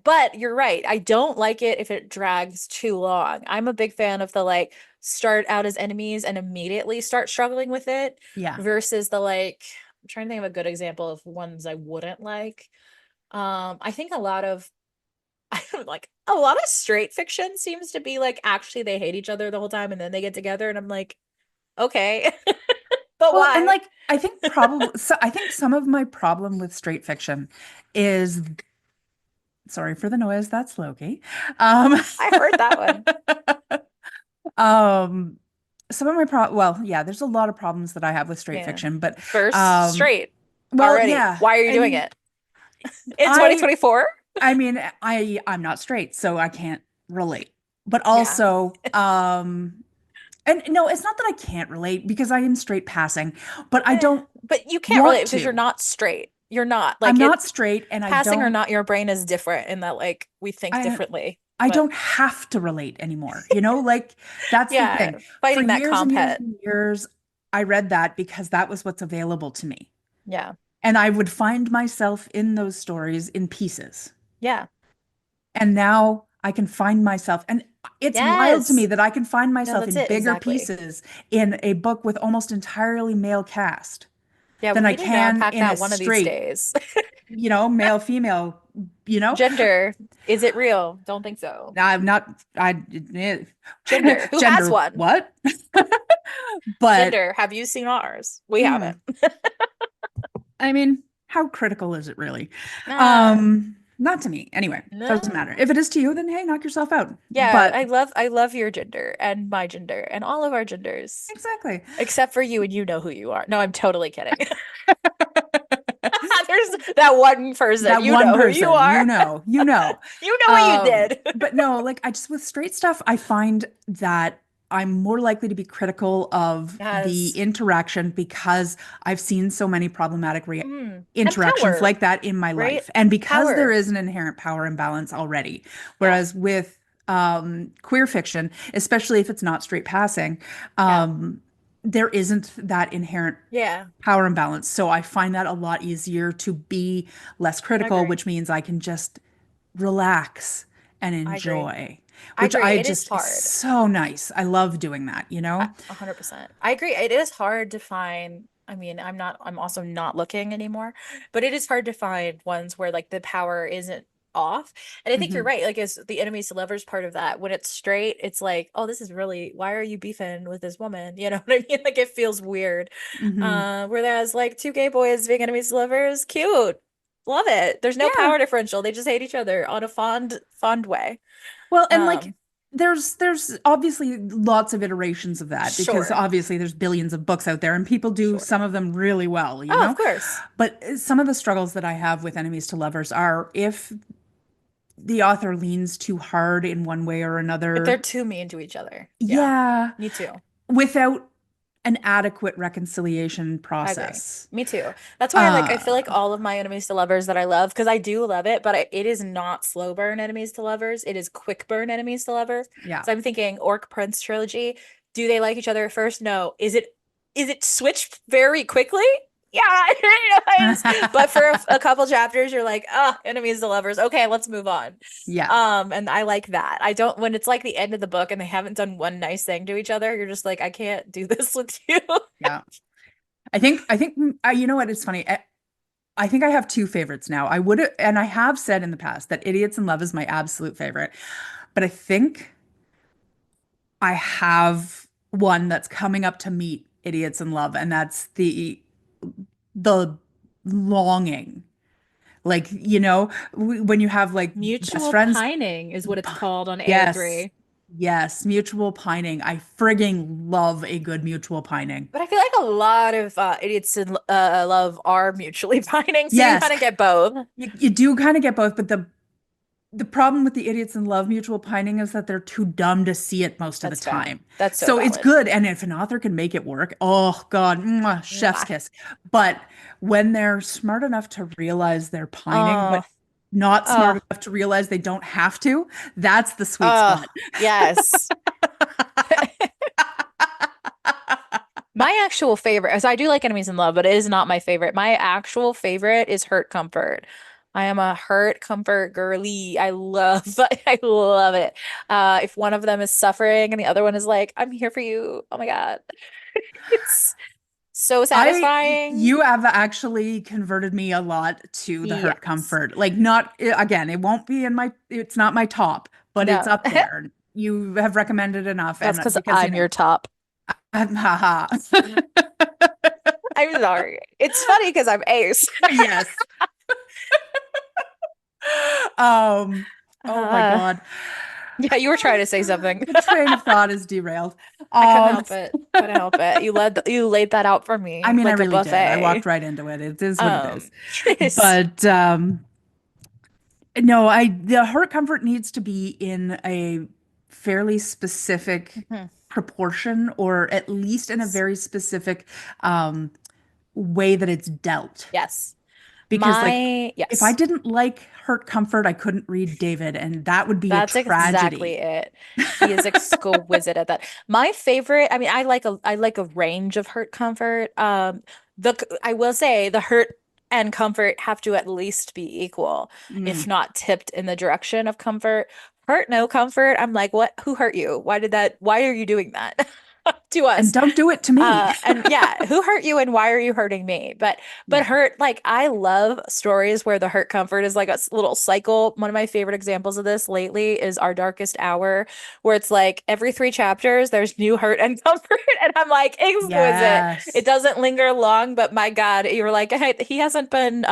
But you're right. I don't like it if it drags too long. I'm a big fan of the like start out as enemies and immediately start struggling with it Yeah. versus the like I'm trying to think of a good example of ones I wouldn't like. I think a lot of I don't like a lot of straight fiction seems to be like actually they hate each other the whole time and then they get together and I'm like, okay, but Well, and why? like I think probably so I think some of my problem with straight fiction is, sorry for the noise, that's Loki. Um I heard that one. um some of my well, yeah, there's a lot of problems that I have with straight Yeah. fiction, but First, um straight well, already. yeah. Why are you I doing mean, it in I 2024? I mean, I'm not straight, so I can't relate. But Yeah. also, and no, it's not that I can't relate because I am straight passing, but I don't But you can't relate want because you're to. not straight. You're not I'm like not it straight and passing or not, your brain is different in that like we think I differently. I But don't have to relate anymore. You know, like that's the yeah, thing. For fighting that years and comp years head. and years, I read that because that was what's available to me. Yeah. And I would find myself in those stories in pieces. Yeah. And now I can find myself, and it's wild to me Yes. that I can find No, myself that's in it. bigger Exactly. pieces in a book with almost entirely male cast Yeah, we than I need to can unpack in a that one of these straight, days. male, female, you know? Gender, is it real? Don't think so. I'm not, Gender, who has gender, one? what? But Gender, have you seen ours? We haven't. mm, I mean, how critical is it really? Nah, Not to me. Anyway, doesn't no. matter. If it is to you, then hey, knock yourself out. Yeah, But I love your gender and my gender and all of our genders. exactly. Except for you and you know who you are. No, I'm totally kidding. There's that one person. That You one know who you person, are. you know. You know what you did. But no, like I just with straight stuff, I find that I'm more likely to be critical of the Yes. interaction because I've seen so many problematic And interactions power, like that in my right? life. And because there Power. is an inherent power imbalance already. Yeah. Whereas with queer fiction, especially if it's not straight passing, Yeah. there isn't that inherent Yeah. power imbalance. So I find that a lot easier to be less I critical, agree. which means I can just relax and I agree. enjoy, I which agree. I It is just is hard. so nice. I love doing that, you know? 100%. I agree. It is hard to find. I mean, I'm also not looking anymore, but it is hard to find ones where like the power isn't off. And I think you're Hmm. right. Like, is the enemies to lovers part of that? When it's straight, it's like, oh, this is really, why are you beefing with this woman? You know what I mean? Like, it feels weird. Hmm. Whereas like two gay boys being enemies to lovers, cute. Love it. There's no Yeah. power differential. They just hate each other on a fond way. Well, and like Um, there's obviously lots of iterations of that because sure, obviously there's billions of books out there and people do sure. some of them really well, you Oh, of know? course. But some of the struggles that I have with enemies to lovers are if the author leans too hard in one way or If they're another. too mean to each other. Yeah, Yeah, me too. without an adequate reconciliation I agree. process. Me too. That's why I feel Uh, like all of my enemies to lovers that I love, because I do love it, but it is not slow burn enemies to lovers. It is quick burn enemies to lovers. yeah. So I'm thinking Orc Prince trilogy. Do they like each other at first? No. Is it switched very quickly? Yeah, it is. But for a couple chapters, you're like, ah, enemies to lovers. Okay, let's move on. Yeah. And I like that. I don't when it's like the end of the book and they haven't done one nice thing to each other, you're just like, I can't do this with you. Yeah. I think you know what? It's funny. I think I have two favorites now. I would, and I have said in the past that Idiots in Love is my absolute favorite, but I think I have one that's coming up to meet Idiots in Love, and that's the longing. Like, when you have like best Mutual friends. pining is what it's called on Yes. AO3. Yes, mutual pining. I frigging love a good mutual pining. But I feel like a lot of idiots in love are mutually pining, so you Yes, kind of get both. you do kind of get both, but the problem with the idiots in love mutual pining is that they're too dumb to see it most of the That's fair. time. That's so So it's valid. good, and if an author can make it work, oh God, mwah, chef's Mwah. kiss. But when they're smart enough to realize they're pining, but Oh, not smart oh, enough to realize they don't have to, that's the sweet oh, spot. yes. My actual favorite, so I do like Enemies in Love, but it is not my favorite. My actual favorite is Hurt Comfort. I am a Hurt Comfort girly. I love, I love it. If one of them is suffering and the other one is like, I'm here for you. Oh my God. It's So satisfying. You have actually converted me a lot to the hurt Yes. comfort. Like, not, again, it won't be in it's not my top, but it's No. up there. You have recommended enough. That's And because because, I'm your top. haha. I'm sorry. It's funny because I'm ace. Yes. Um, oh my Uh, God. yeah, you were trying to say something. The train of thought is derailed. I couldn't Um, help it. Couldn't help it. You laid that out for I me mean, I like a really did. I walked buffet. right into it. It is what it is. Yes. But no, the hurt comfort needs to be in a fairly specific Mhm. proportion, or at least in a very specific um, way that it's dealt. Yes. Because, like, if I Yes. didn't like hurt comfort, I couldn't read David, and that would be a That's exactly tragedy. it. He is exquisite at that. My favorite, I mean, I like a range of hurt comfort. I will say the hurt and comfort have to at least be equal, if Mm. not tipped in the direction of comfort. Hurt, no comfort. I'm like, what? Who hurt you? Why are you doing that to And us? don't do it to me. And yeah, who hurt you and why are you hurting me? But Yeah. hurt, like I love stories where the hurt comfort is like a little cycle. One of my favorite examples of this lately is Our Darkest Hour, where it's like every 3 chapters there's new hurt and comfort, and I'm like exquisite. It Yes. doesn't linger long, but my God, you're like, hey, he hasn't been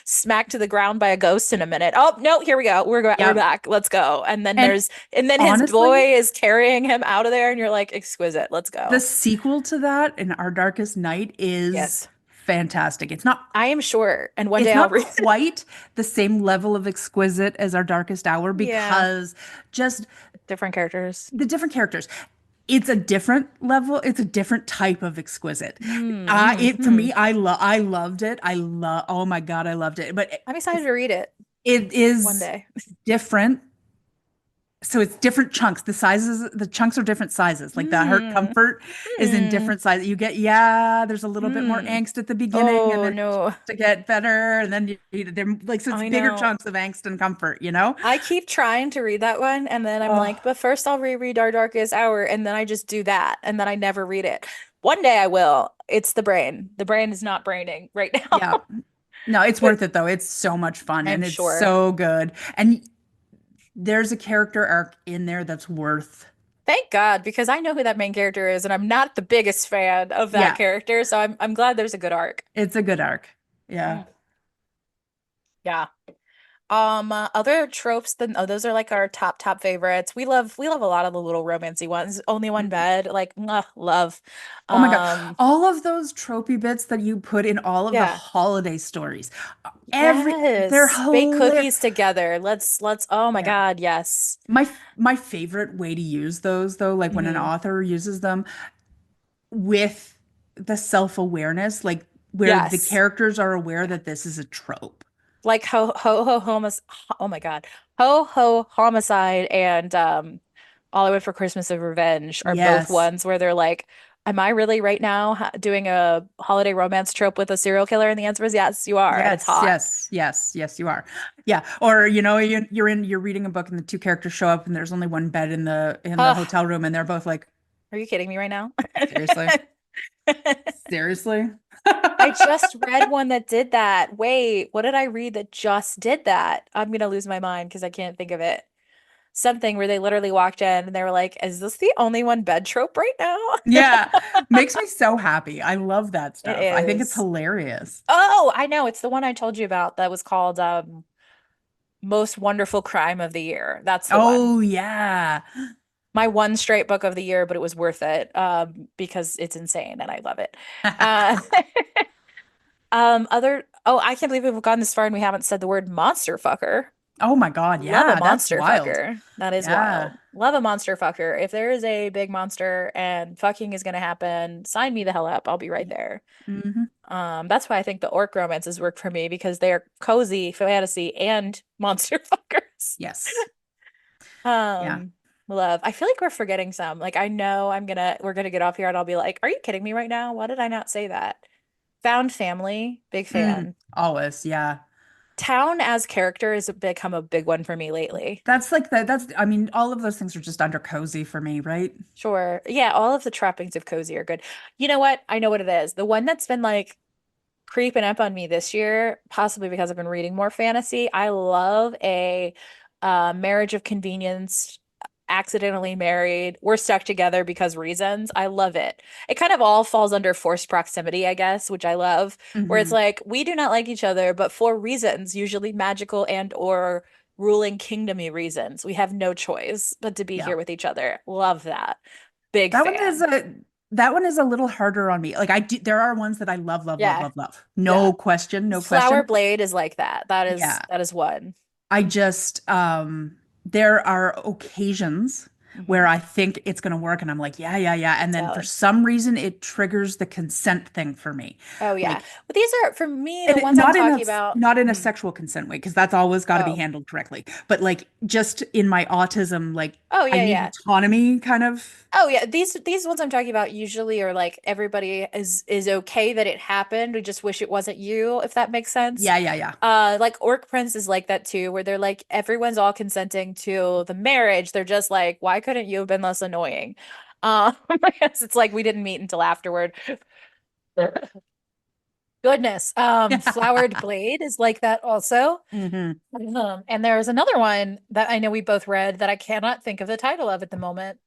smacked to the ground by a ghost in a minute. Oh no, here we go. We're Yep. back. Let's go. And then And his honestly, boy is carrying him out of there, and you're like exquisite. Let's the go. sequel to that in Our Darkest Night is Yes. fantastic. It's not I am sure. And one it's day I'll not read it. quite the same level of exquisite as Our Darkest Hour, Yeah. because just Different characters. the different characters. It's a different level. It's a different type of exquisite. It for Mm-hmm. me, I loved it. Oh my God, I loved it. But I'm excited to read it it one is day. different. So it's different chunks. The chunks are different sizes. Like the hurt Mm. comfort is in Mm. different sizes. You get, yeah, there's a little bit more Mm. angst at the beginning, and Oh then it starts no. to get better, and then they're like, so it's I bigger know. chunks of angst and comfort, you know? I keep trying to read that one, and then I'm Oh, like, but first I'll reread Our Darkest Hour, and then I just do that, and then I never read it. One day I will. It's the brain. The brain is not braining right now. yeah. No, it's But worth it though. It's so much fun I'm and it's sure. so good. And there's a character arc in there that's worth, Thank God, because I know who that main character is, and I'm not the biggest fan of that yeah, character, so I'm glad there's a good arc. it's a good arc. Yeah. Mm, yeah. Other tropes than those are like our top favorites. We love a lot of the little romancy ones. Only One Mhm. Bed, like love. Oh my God. Um, All of those tropey bits that you put in all of the yeah. holiday stories, they're Yes. Bake hilarious. cookies together. Let's oh my Yeah. God, yes. My favorite way to use those though, like when an Mhm. author uses them with the self-awareness, like where the Yes. characters are aware that this is a trope. Like oh my God. Ho ho homicide and All I Want for Christmas is Revenge are both Yes. ones where they're like, am I really right now doing a holiday romance trope with a serial killer? And the answer is yes, you are, and it's Yes, hot. yes, yes, yes, you are. Yeah. Or, you're reading a book and the two characters show up and there's only one bed in the Ugh, hotel room and they're both like, are you kidding me right now? seriously? Seriously? I just read one that did that. Wait, what did I read that just did that? I'm gonna lose my mind because I can't think of it. Something where they literally walked in and they were like, "Is this the only one bed trope right now?" Yeah. Makes me so happy. I love that It stuff. I think it's is. hilarious. Oh, I know. It's the one I told you about that was called Most Wonderful Crime of the Year. That's the one. Oh, yeah. My one straight book of the year, but it was worth it because it's insane and I love it. Uh I can't believe we've gone this far and we haven't said the word monster fucker. Oh my God. Love a Yeah, that's monster wild. fucker. That is Yeah. wild. Love a monster fucker. If there is a big monster and fucking is gonna happen, sign me the hell up. I'll be right there. Hmm. That's why I think the orc romances work for me because they're cozy fantasy and monster fuckers. Yes. Yeah. Um, love. I feel like we're forgetting some. Like I know we're gonna get off here and I'll be like, are you kidding me right now? Why did I not say that? Found family, big Mm, fan. always. Yeah. Town as character has become a big one for me lately. That's like that's I mean, all of those things are just under cozy for me, right? Sure. Yeah, all of the trappings of cozy are good. You know what? I know what it is. The one that's been like creeping up on me this year, possibly because I've been reading more fantasy. I love a marriage of convenience, accidentally married. We're stuck together because reasons. I love it. It kind of all falls under forced proximity, I guess, which I love, where it's Hmm. like we do not like each other, but for reasons, usually magical and or ruling kingdomy reasons. We have no choice but to be Yeah. here with each other. Love that. Big That one is fan. a that one is a little harder on me. Like I do, there are ones that I love, love, love, Yeah. love, love. Yeah. No question, no Flower question. Blade is like that. Yeah. That is one. I just there are occasions Hmm. where I think it's going to work and I'm like, yeah, yeah, yeah. It And then for does. some reason it triggers the consent thing for me. Oh yeah. Like But these are for me the and ones I'm not in a talking about. not in a Mhm. sexual consent way because that's always got to be Oh. handled correctly. But like just in my autism, like Oh I yeah, need yeah. autonomy kind of. Oh yeah, these ones I'm talking about usually are like everybody is okay that it happened. We just wish it wasn't you, if that makes sense. Yeah, yeah, yeah. Like Orc Prince is like that too, where they're like everyone's all consenting to the marriage. They're just like, why couldn't you have been less annoying? Because it's like we didn't meet until afterward. Goodness. Flowered Blade is like that also. Hmm. And there's another one that I know we both read that I cannot think of the title of at the moment.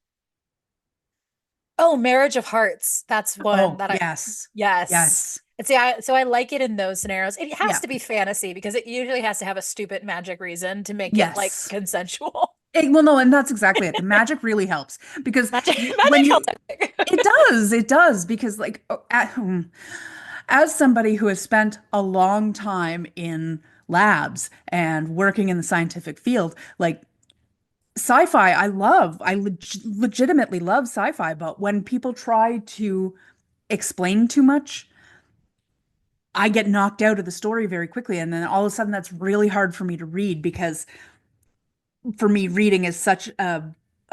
Oh, Marriage of Hearts. That's one Oh, that I, yes. yes. Yes. And see, so I like it in those scenarios. It has Yeah. to be fantasy because it usually has to have a stupid magic reason to make it like Yes. consensual. Well, no, and that's exactly it. The magic really helps because Magic, when magic helps, you, I think. it does, because like as somebody who has spent a long time in labs and working in the scientific field, like sci-fi, I legitimately love sci-fi, but when people try to explain too much, I get knocked out of the story very quickly, and then all of a sudden that's really hard for me to read because for me, reading is such a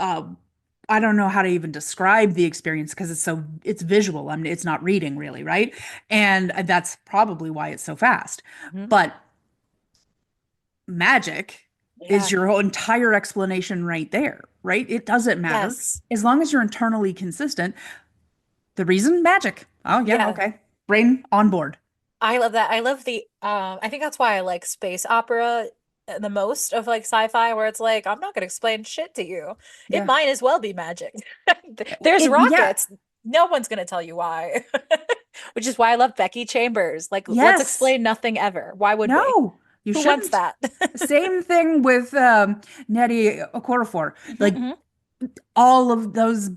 I don't know how to even describe the experience because it's visual. I mean, it's not reading really, right? And that's probably why it's so fast. Mhm. But magic is Yeah. your whole entire explanation right there, right? It doesn't matter Yes. as long as you're internally consistent. The reason, magic. Oh yeah, Yeah. okay. Brain on board. I love that. I love the I think that's why I like space opera the most of like sci-fi where it's like I'm not going to explain shit to you. It Yeah. might as well be magic. There's Yeah. rockets. No one's going to tell you why. Which is why I love Becky Chambers. Like let's Yes. explain nothing ever. Why would we? No, you Who wants shouldn't. that? Same thing with Nettie Okorafor. Mhm, Like mhm. all of those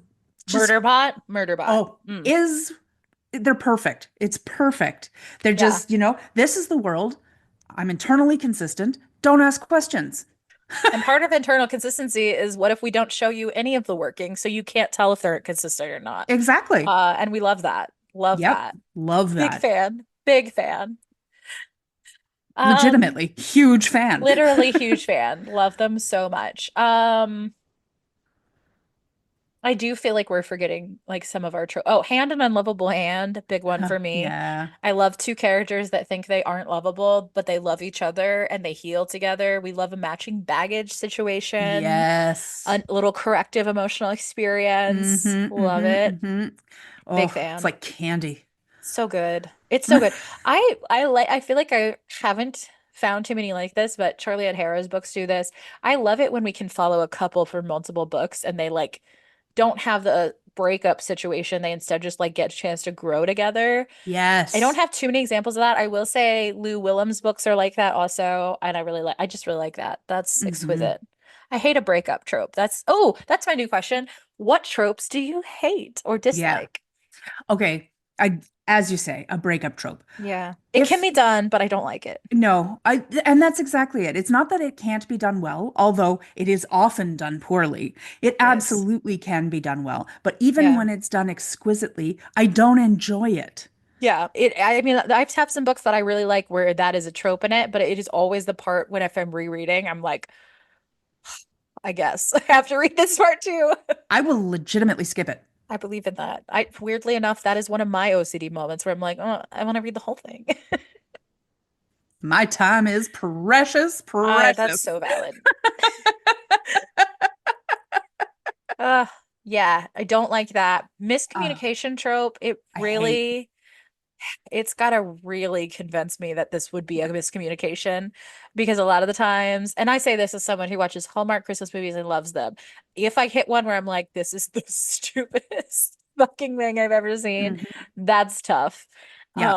just Murderbot, Murderbot. oh Mm, is they're perfect. It's perfect. They're yeah. just, this is the world. I'm internally consistent. Don't ask questions. And part of internal consistency is what if we don't show you any of the working, so you can't tell if they're consistent or not. Exactly. And we love that. Love Yep. that. Love Big that. fan. Big fan. Um, Legitimately huge fan. Literally huge fan. Love them so much. I do feel like we're forgetting like some of our oh, Hand and Unlovable Hand, big one for me. Yeah. I love two characters that think they aren't lovable, but they love each other and they heal together. We love a matching baggage situation, Yes. a little corrective emotional experience. Mm-hmm. Love it. Mm-hmm. Big Oh, it's fan. like candy. So good. It's so good. I feel like I haven't found too many like this, but Charlie Harrow's books do this. I love it when we can follow a couple for multiple books and they like don't have the breakup situation. They instead just like get a chance to grow together. I don't Yes. have too many examples of that. I will say Lou Willem's books are like that also, and I just really like that. That's Hmm. exquisite. I hate a breakup trope. That's my new question. What tropes do you hate or Yeah. dislike? Okay. As you say, a breakup trope. Yeah. It can If be done, but I don't like it. no, and that's exactly it. It's not that it can't be done well, although it is often done poorly. It Yes. absolutely can be done well, but even Yeah. when it's done exquisitely, I don't enjoy it. Yeah. I mean, I've had some books that I really like where that is a trope in it, but it is always the part when if I'm rereading, I'm like, I guess I have to read this part too. I will legitimately skip it. I believe in that. I weirdly enough, that is one of my OCD moments where I'm like, oh, I want to read the whole thing. My time is precious, That's precious. so valid. Yeah, I don't like that. Uh, Miscommunication trope, I hate. it's gotta really convince me that this would be a miscommunication because a lot of the times, and I say this as someone who watches Hallmark Christmas movies and loves them, if I hit one where I'm like, this is the stupidest fucking thing I've ever seen, Mhm. that's tough. Yeah,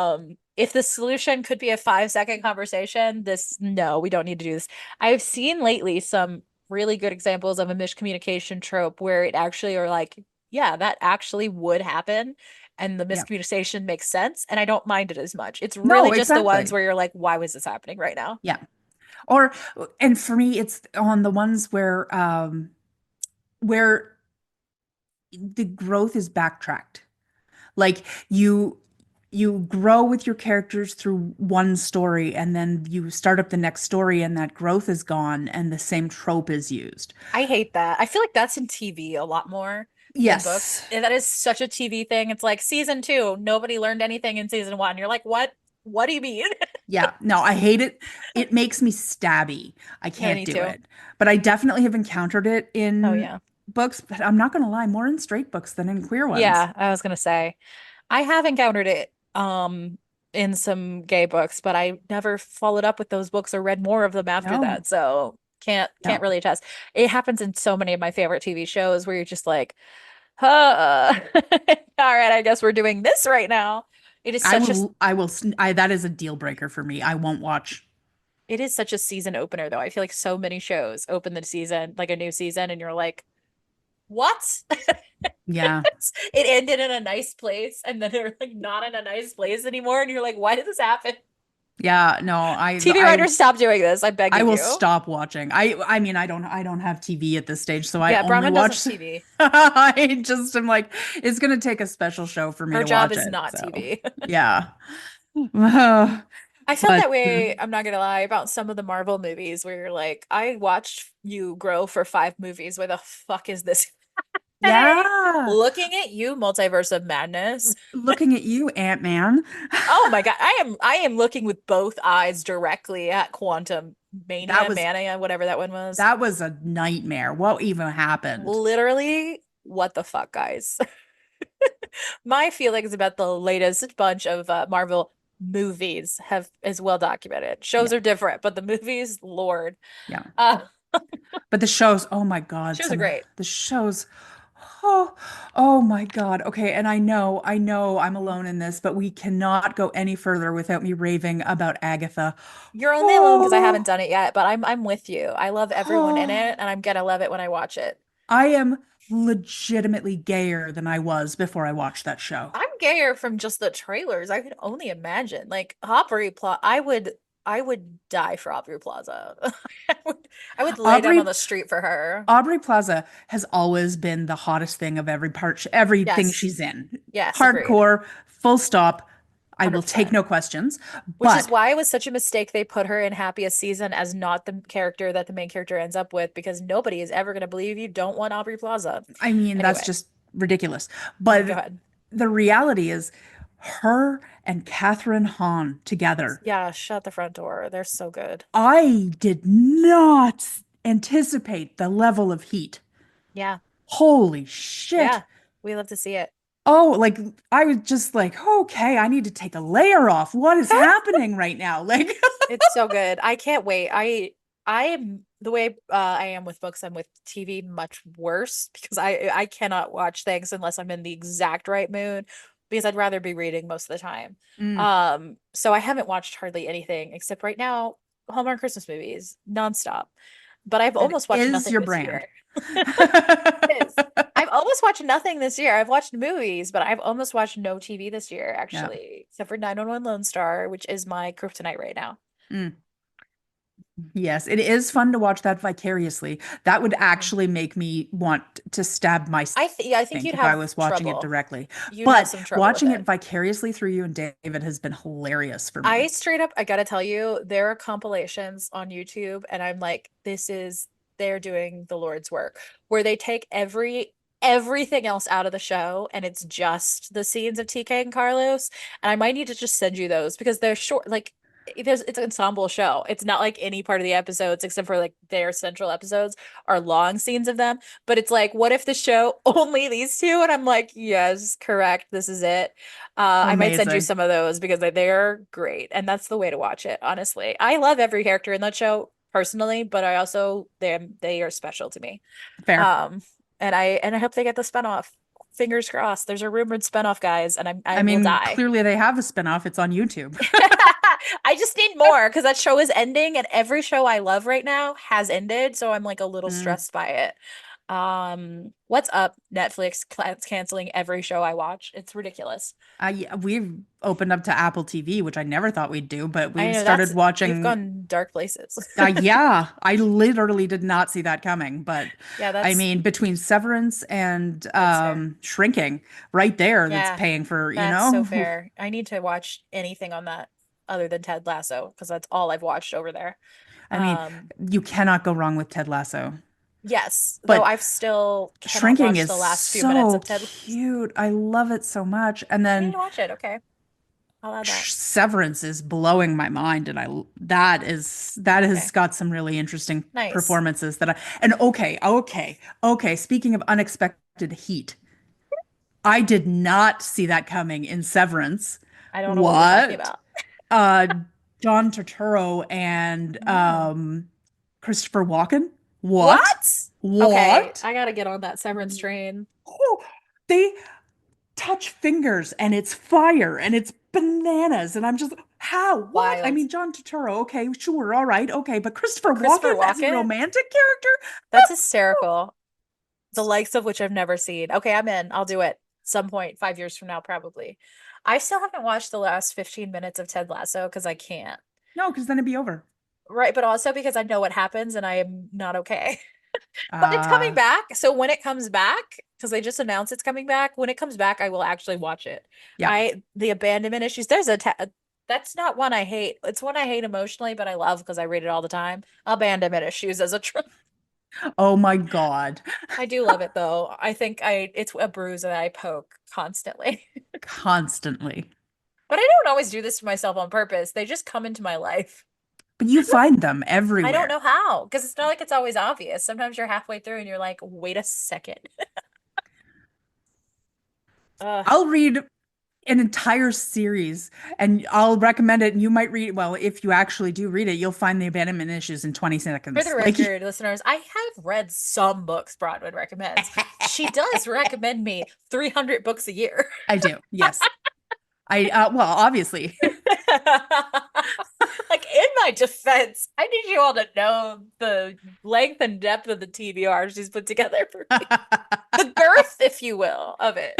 If the solution could be a 5-second conversation, no, we don't need to do this. I've seen lately some really good examples of a miscommunication trope where it actually are like, yeah, that actually would happen and the yeah. miscommunication makes sense and I don't mind it as much. It's No, really just the ones exactly. where you're like, why was this happening right now? Yeah. Or and for me, it's on the ones where the growth is backtracked. Like you you grow with your characters through one story and then you start up the next story and that growth is gone and the same trope is used. I hate that. I feel like that's in TV a lot more than books. Yes. And that is such a TV thing. It's like season 2, nobody learned anything in season 1. You're like, what? What do you mean? Yeah. No, I hate it. It makes me stabby. I Yeah, can't me do too. it. But I definitely have encountered it Oh in yeah. books, but I'm not going to lie, more in straight books than in queer ones. Yeah, I was gonna say. I have encountered it in some gay books, but I never followed up with those books or read more of them after No. that. So can't No. really attest. It happens in so many of my favorite TV shows where you're just like, huh. All right, I guess we're doing this right now. It is such a That is a deal breaker for me. I won't watch. it is such a season opener though. I feel like so many shows open the season, like a new season, and you're like, what? Yeah. It ended in a nice place, and then they're like not in a nice place anymore, and you're like, why did this happen? Yeah, no, TV writers, stop doing this. I beg I of will you. stop watching. I mean, I don't have TV at this stage, so I Yeah, only Brahman doesn't watch TV. I just am like it's going to take a special show for me Her to job watch is it. not So, TV. yeah. I felt But that way, I'm not gonna lie, about some of the Marvel movies where you're like, I watched you grow for 5 movies. Why the fuck is this happening? yeah, Looking at you, Multiverse of Madness. looking at you, Ant-Man. Oh my God. I am looking with both eyes directly at Quantum That was Mania, whatever that one was. that was a nightmare. What even happened? Literally, what the fuck, guys? My feelings about the latest bunch of Marvel movies have is well documented. Shows Yeah. are different, but the movies, Lord. Yeah. Uh, But the shows, oh my God, shows are some of great. the shows. Oh, oh my God. Okay, and I know I'm alone in this, but we cannot go any further without me raving about Agatha. You're only alone because I haven't Oh, done it yet, but I'm with you. I love everyone in oh. it, and I'm gonna love it when I watch it. I am legitimately gayer than I was before I watched that show. I'm gayer from just the trailers. I can only imagine. Like Aubrey Plaza, I would die for Aubrey Plaza. I would lay down on Aubrey the street for her. Aubrey Plaza has always been the hottest thing of everything Yes. she's in. Yes, agreed. Hardcore, full stop. I will take 100%. no questions. Which is But why it was such a mistake they put her in Happiest Season as not the character that the main character ends up with because nobody is ever going to believe you don't want Aubrey Plaza. I mean, that's Anyway, just ridiculous. go But ahead. the reality is, her and Catherine Hahn together, Yeah, shut the front door. They're so good. I did not anticipate the level of heat. Yeah. Holy shit. Yeah. We love to see it. Oh, like I was just like, okay, I need to take a layer off. What is happening right now? Like, It's so good. I can't wait. I am the way I am with books, I'm with TV much worse because I cannot watch things unless I'm in the exact right mood because I'd rather be reading most of the time. mm, So I haven't watched hardly anything except right now Hallmark Christmas movies nonstop. But I've that almost watched is nothing your this brand. year. It is. I've almost watched nothing this year. I've watched movies, but I've almost watched no TV this year, Yeah. actually, except for 911 Lone Star, which is my kryptonite right now. Mm. Yes, it is fun to watch that vicariously. That would Mm. actually make me want to stab myself, Yeah, I I think think, you'd if I have was watching it trouble. directly. You'd have But some trouble with watching it it. vicariously through you and David has been hilarious for I me. straight up, I gotta tell you, there are compilations on YouTube, and I'm like, they're doing the Lord's work, where they take everything else out of the show, and it's just the scenes of TK and Carlos. And I might need to just send you those because they're short, like it's an ensemble show. It's not like any part of the episodes except for like their central episodes are long scenes of them. But it's like, what if the show only these two? And I'm like, yes, correct. This is it. I might send you Amazing. some of those because they're great, and that's the way to watch it. Honestly, I love every character in that show personally, but I also they are special to me. Fair. Um, and I hope they get the spinoff. Fingers crossed. There's a rumored spinoff, guys, and I I will mean, die. clearly they have a spinoff. It's on YouTube. I just need more because that show is ending, and every show I love right now has ended, so I'm like a little Mm. stressed by it. What's up, Netflix canceling every show I watch? It's ridiculous. We've opened up to Apple TV, which I never thought we'd do, but I we've know started you've watching. gone dark places. Yeah, I literally did not see that coming. But Yeah, I mean, between Severance and that's fair. Shrinking, right there, that's Yeah, paying for, that's so fair. I need to watch anything on that other than Ted Lasso because that's all I've watched over there. I mean, Um, you cannot go wrong with Ted Lasso. yes, though But I've still cannot Shrinking watch is the last few minutes of so Ted. cute. I love it so much. And I need then to watch it. Okay, I'll add that. Severance is blowing my mind, and I that has Okay, got some really interesting nice. performances that I and okay. Speaking of unexpected heat, I did not see that coming in Severance. I don't know what you're talking What? about. Uh, John Turturro and No. Christopher Walken? What? What? Okay, What? I gotta get on that Severance train. Oh, they touch fingers and it's fire and it's bananas. And I'm just, how? What? I Wild. mean, John Turturro, okay, sure, all right, okay. But Christopher Christopher Walken as a Walken? romantic character? That's hysterical. The likes of which I've never seen. Okay, I'm in. I'll do it some point 5 years from now, probably. I still haven't watched the last 15 minutes of Ted Lasso because I can't. No, because then it'd be over. Right, but also because I know what happens and I am not okay. But it's coming Uh, back. So when it comes back, because they just announced it's coming back, when it comes back, I will actually watch it. yeah. The abandonment issues, that's not one I hate. It's one I hate emotionally, but I love because I read it all the time. Abandonment issues as a trope. Oh my God. I do love it though. I think it's a bruise that I poke constantly. Constantly. But I don't always do this to myself on purpose. They just come into my life. But you find them I don't everywhere. know how, because it's not like it's always obvious. Sometimes you're halfway through and you're like, wait a second. Ugh. I'll read an entire series and I'll recommend it and you might read well if you actually do read it you'll find the abandonment issues in 20 For the seconds like record, listeners, I have read some books Bronwyn recommends. She does recommend me 300 books a year. I do, yes. I well obviously. Like in my defense, I need you all to know the length and depth of the TBR she's put together for me. The girth, if you will, of it.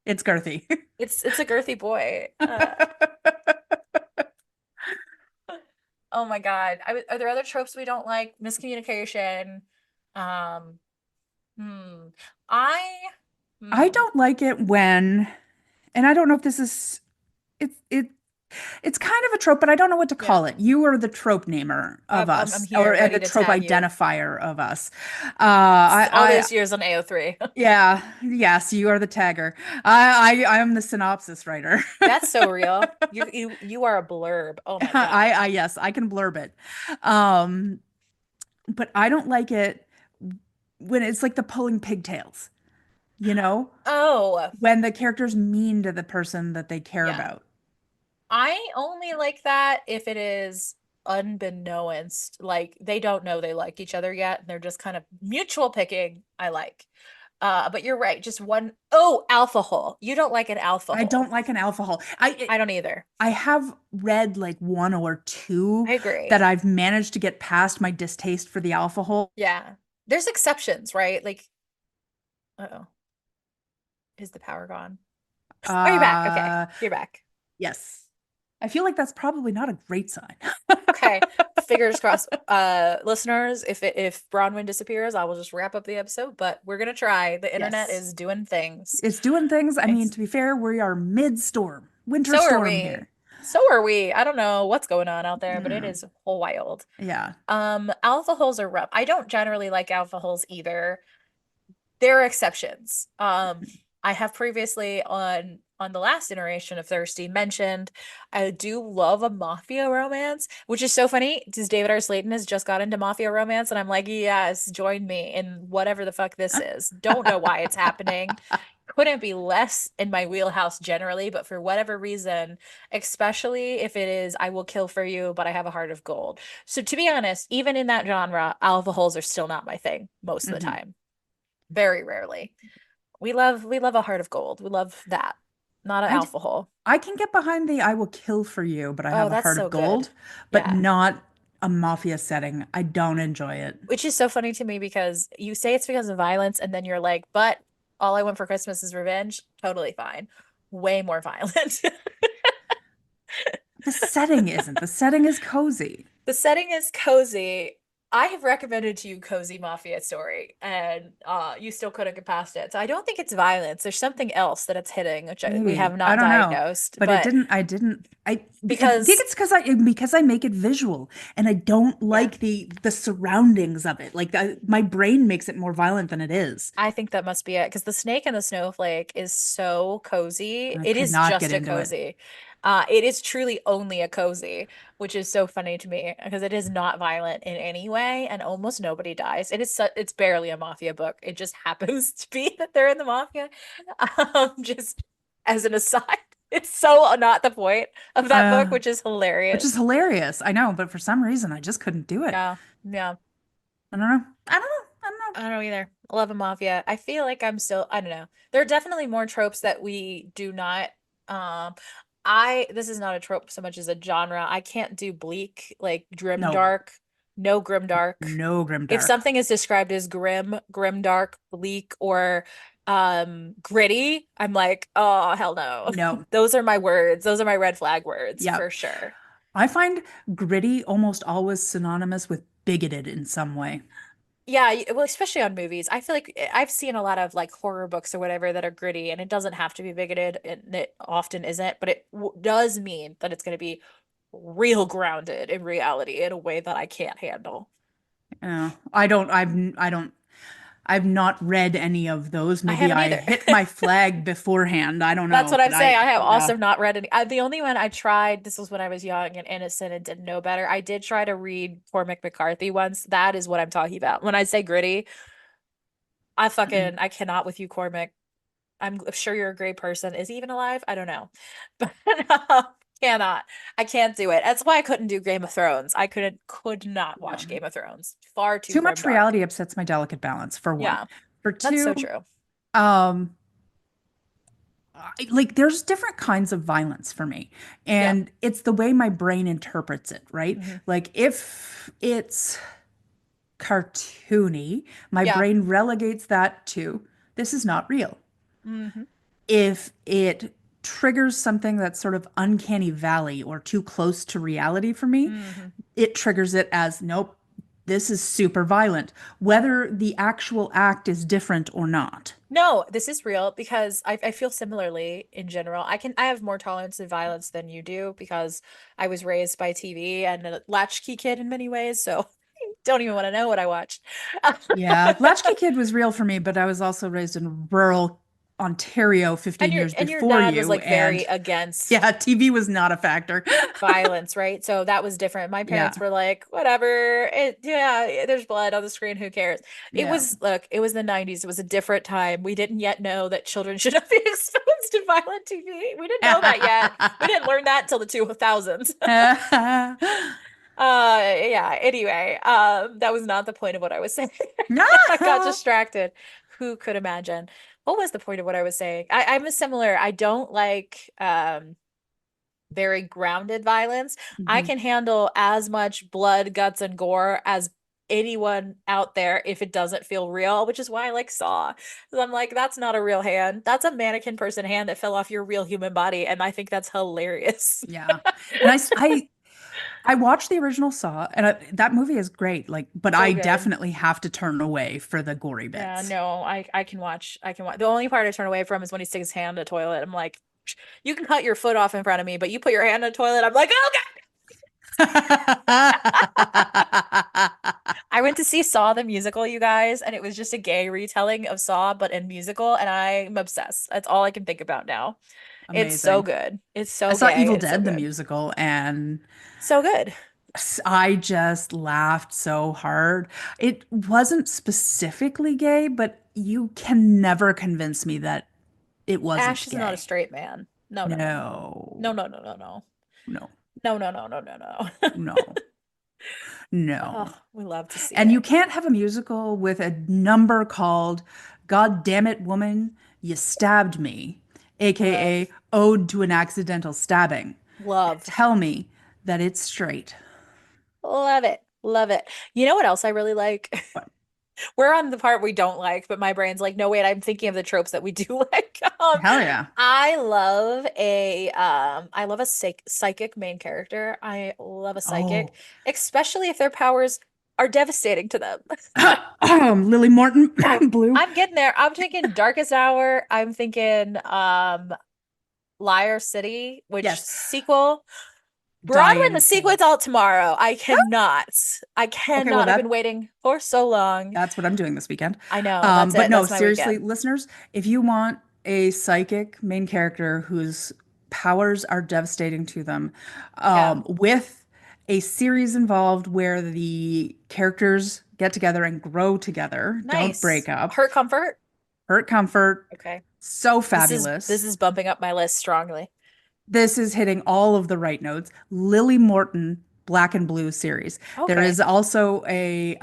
It's girthy. It's a girthy boy. Oh my God. Are there other tropes we don't like? Miscommunication. Um, hmm. I I hmm. don't like it when and I don't know if this is it it's kind of a trope, but I don't know what to Yeah. call it. You are the trope namer of I'm us, or here and ready the to trope tag you. identifier of us. All I, those years on AO3. yeah, yes, you are the tagger. I am the synopsis writer. That's so real. You are a blurb. Oh my God. Yes, I can blurb it. Um, but I don't like it when it's like the pulling pigtails, you know, Oh, when the character's mean to the person that they care yeah. about. I only like that if it is unbeknownst, like they don't know they like each other yet, and they're just kind of mutual picking. I like. But you're right. Just one, oh, alpha hole. You don't like an alpha I hole. don't like an alcohol. I don't either. I have read like one or two I agree. that I've managed to get past my distaste for the alcohol. Yeah. There's exceptions, right? Like, uh-oh, is the power gone? Oh, you're back. Okay. Uh, You're back. yes. I feel like that's probably not a great sign. Okay. Fingers crossed. Listeners, if Bronwyn disappears, I will just wrap up the episode, but we're gonna try. The internet Yes. is doing things. It's doing things. I mean, It's to be fair, we are mid-storm, winter so are storm we. here. So are we. I don't know what's going on out there, but it Yeah. is wild. Yeah. Alpha holes are rough. I don't generally like alpha holes either. There are exceptions. I have previously on the last iteration of Thirsty mentioned I do love a mafia romance, which is so funny because David R. Slayton has just got into mafia romance, and I'm like, yes, join me in whatever the fuck this is. Don't know why it's happening. Couldn't be less in my wheelhouse generally, but for whatever reason, especially if it is I will kill for you, but I have a heart of gold. So to be honest, even in that genre, alpha holes are still not my thing most of the Mhm. time. Very rarely. We love a heart of gold. We love that. Not an I, d- alpha hole. I can get behind the I will kill for you, but I Oh, have a that's heart so of good. gold, but Yeah. not a mafia setting. I don't enjoy it. Which is so funny to me because you say it's because of violence, and then you're like, but all I want for Christmas is revenge. Totally fine. Way more violent. The setting isn't. The setting is cozy. The setting is cozy. I have recommended to you Cozy Mafia Story, and you still couldn't get past it. So I don't think it's violence. There's something else that it's hitting, which we have Maybe. I not don't know. diagnosed. But But I think because, it's because I make it visual and I don't yeah, like the surroundings of it. My brain makes it more violent than it is. I think that must be it. Because the snake and the snowflake is so cozy. I It is cannot get just a into it. cozy. It is truly only a cozy, which is so funny to me because it is not violent in any way, and almost nobody dies. It's barely a mafia book. It just happens to be that they're in the mafia. Just as an aside, it's so not the point of that book, Uh, which is which is hilarious. hilarious. I know, but for some reason I just couldn't do it. Yeah, yeah. I don't know. I don't know. I don't know. I don't know either. I love a mafia. I feel like I'm still, I don't know. There are definitely more tropes that we do not um this is not a trope so much as a genre. I can't do bleak, like No. grimdark. No grimdark. No If grimdark. something is described as grimdark, bleak, or gritty, I'm like, oh hell no. No. Those are my words. Those are my red flag words Yeah. for sure. I find gritty almost always synonymous with bigoted in some way. Yeah, well, especially on movies. I feel like I've seen a lot of like horror books or whatever that are gritty, and it doesn't have to be bigoted, and it often isn't, but it w does mean that it's going to be real grounded in reality in a way that I can't handle. I don't I've not read any of those. I Maybe haven't I either. hit my flag beforehand. I don't That's know, what I'm but saying. I have yeah. also not read any. The only one I tried, this was when I was young and innocent and didn't know better. I did try to read Cormac McCarthy once. That is what I'm talking about. When I say gritty, I cannot with you, Cormac. I'm sure you're a great person. Is he even alive? I don't know. But cannot. I can't do it. That's why I couldn't do Game of Thrones. Could not watch No. Game of Thrones. Far too Too much grimdark. reality upsets my delicate balance, for one. Yeah, For that's two, so true. um, like there's different kinds of violence for me, Yeah. and it's the way my brain interprets it, right? Hmm. Like if it's cartoony, my Yeah. brain relegates that to this is not real. Hmm. If it triggers something that's sort of uncanny valley or too close to reality for me, Hmm. it triggers it as nope, this is super violent, whether the actual act is different or not. No, this is real because I feel similarly in general. I have more tolerance to violence than you do because I was raised by TV and a latchkey kid in many ways, so don't even want to know what I watched. Yeah, Latchkey Kid was real for me, but I was also raised in rural Ontario And 15 your years and your before dad was you, like very and against yeah, TV was not a factor. violence, right? So that was different. My parents Yeah, were like, whatever, yeah, there's blood on the screen, who cares? yeah. It was the 90s. It was a different time. We didn't yet know that children should not be exposed to violent TV. We didn't know that yet. We didn't learn that until the 2000s. Yeah, anyway, that was not the point of what I was saying. I got distracted. Who could imagine? What was the point of what I was saying? I'm a similar. I don't like very grounded violence. I Mhm. can handle as much blood, guts, and gore as anyone out there if it doesn't feel real, which is why I like Saw. 'Cause I'm like, that's not a real hand. That's a mannequin person hand that fell off your real human body, and I think that's hilarious. Yeah. And I watched the original Saw, and that movie is great. Like, but So I good. definitely have to turn away for the gory Yeah, bits. no, I can watch. I can watch. The only part I turn away from is when he sticks his hand in the toilet. I'm like, you can cut your foot off in front of me, but you put your hand in the toilet. I'm like, oh I went to see Saw the musical, you guys, and it was just a gay retelling of Saw, but in musical, and I'm obsessed. That's all I can think about now. It's so Amazing. good. It's I so saw gay. Evil It's so Dead the good. musical, and So good. I just laughed so hard. It wasn't specifically gay, but you can never convince me that it Ash wasn't is not a gay. straight man. No, no, no. No, No, no, no, no, no. no, No, no, no, no, no, no. no, no. Oh, we love to see And you it. can't have a musical with a number called God Damn It, Woman, You Stabbed Me, Love. aka Ode to an Accidental Stabbing, and Love. tell me that it's straight. Love it. Love it. You know what else I really like? What? We're on the part we don't like, but my brain's like, no, wait, I'm thinking of the tropes that we do like. Hell yeah. I love a psychic main character. I love a psychic, Oh. especially if their powers are devastating to them. Lily Morton, Blue. I'm getting there. I'm thinking Darkest Hour. I'm thinking Liar City, which Yes. sequel. Bronwyn, the Diane sequel's King. out tomorrow. I cannot. I Okay, well cannot. I've been that waiting for so long. that's what I'm doing this weekend. I know. That's But it. no, That's my seriously, weekend. listeners, if you want a psychic main character whose powers are devastating to them, Yeah. with a series involved where the characters get together and grow together, don't break Nice. up, Hurt Comfort. hurt comfort, Okay. so This fabulous. is bumping up my list strongly. This is hitting all of the right notes. Lily Morton Black and Blue series. There Okay. is also a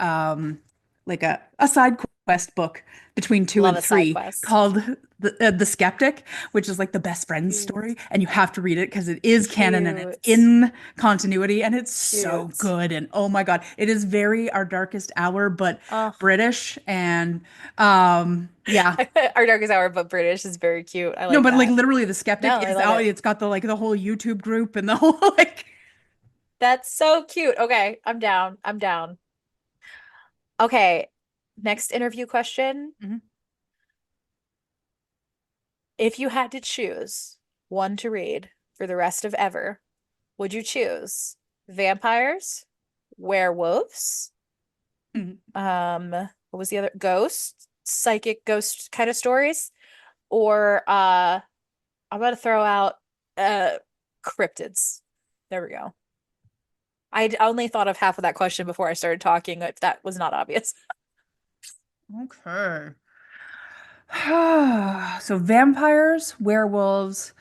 like a side quest book between two Love and a side three quest. called the Skeptic, which is like the best friend's Cute. story, and you have to read it because it is canon and it's Cute. in continuity, and it's so Cute. good. And oh my God, it is very Our Darkest Hour, but Oh. British, and yeah. Our Darkest Hour, but British is very cute. I No, like but like that. literally the Skeptic No, I is love out. it. It's got the like the whole YouTube group and the whole like That's so cute. Okay, I'm down. I'm down. Okay, next interview question. Mhm. If you had to choose one to read for the rest of ever, would you choose vampires, werewolves, Mhm. what was the other? Ghosts, psychic ghost kind of stories, or I'm gonna throw out cryptids. There we go. I only thought of half of that question before I started talking, if that was not obvious. Okay. So vampires, werewolves,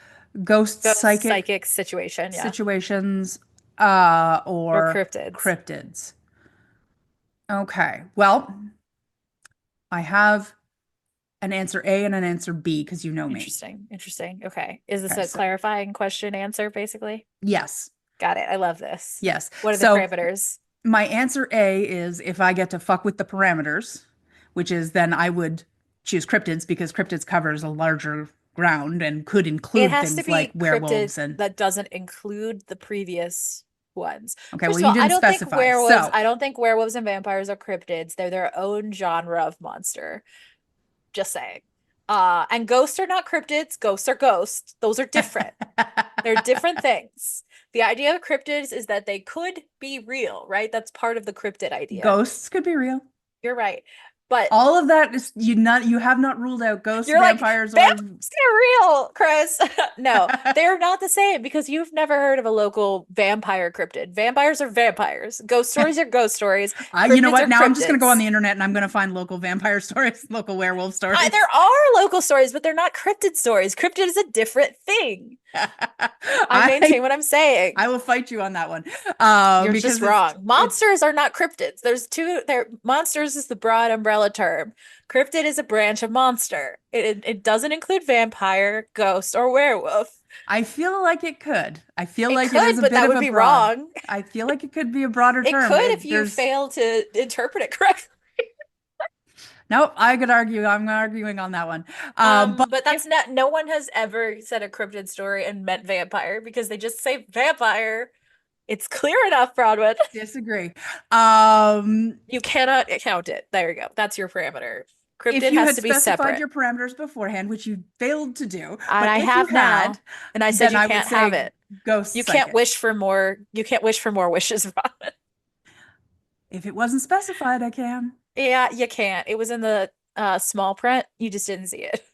ghosts, Ghost psychic psychic situation, yeah. situations, Or or cryptids. cryptids. Okay. Well, I have an answer A and an answer B because you know me. Interesting. Interesting. Okay. Is this Okay, a so clarifying question answer, basically? yes, Got it. I love this. yes. What are the So parameters? my answer A is if I get to fuck with the parameters, which is then I would choose cryptids because cryptids covers a larger ground and could It include has to things like be cryptid werewolves and that doesn't include the previous ones. okay, well First of you all, didn't specify. So, I don't think werewolves and vampires are cryptids. They're their own genre of monster. Just saying. And ghosts are not cryptids. Ghosts are ghosts. Those are different. They're different things. The idea of cryptids is that they could be real, right? That's part of the cryptid idea. ghosts could be real. You're right. But All of that is you have not ruled out ghosts, you're like, vampires, or vampires are real, Chris. No, they're not the same because you've never heard of a local vampire cryptid. Vampires are vampires. Ghost stories are ghost stories. you know Cryptids what? are Now I'm just gonna go on cryptids. the internet and I'm gonna find local vampire stories, local werewolf stories. There are local stories, but they're not cryptid stories. Cryptid is a different thing. I maintain I what I'm saying. I will fight you on that one. You're just Because wrong. it's Monsters are not cryptids. Monsters is the broad umbrella term. Cryptid is a branch of monster. It doesn't include vampire, ghost, or werewolf. I feel like it could. I feel It like it is could, a but bit that of would a be broad. wrong. I feel like it could be a broader It term. could if you There's fail to interpret it correctly. nope. I could argue. I'm arguing on that one. But But that's not, no one has ever said a cryptid story and meant vampire because they just say vampire. It's clear enough, Broadwood. disagree. Um, You cannot count it. There you go. That's your parameter. if Cryptid you has had to be specified separate. your parameters beforehand, which you failed to do, And but I if you have had, now. And I said then you I would can't have say it. ghost You can't psychic. wish for more. You can't wish for more wishes, Robin. If it wasn't specified, I can. Yeah, you can't. It was in the small print. You just didn't see it.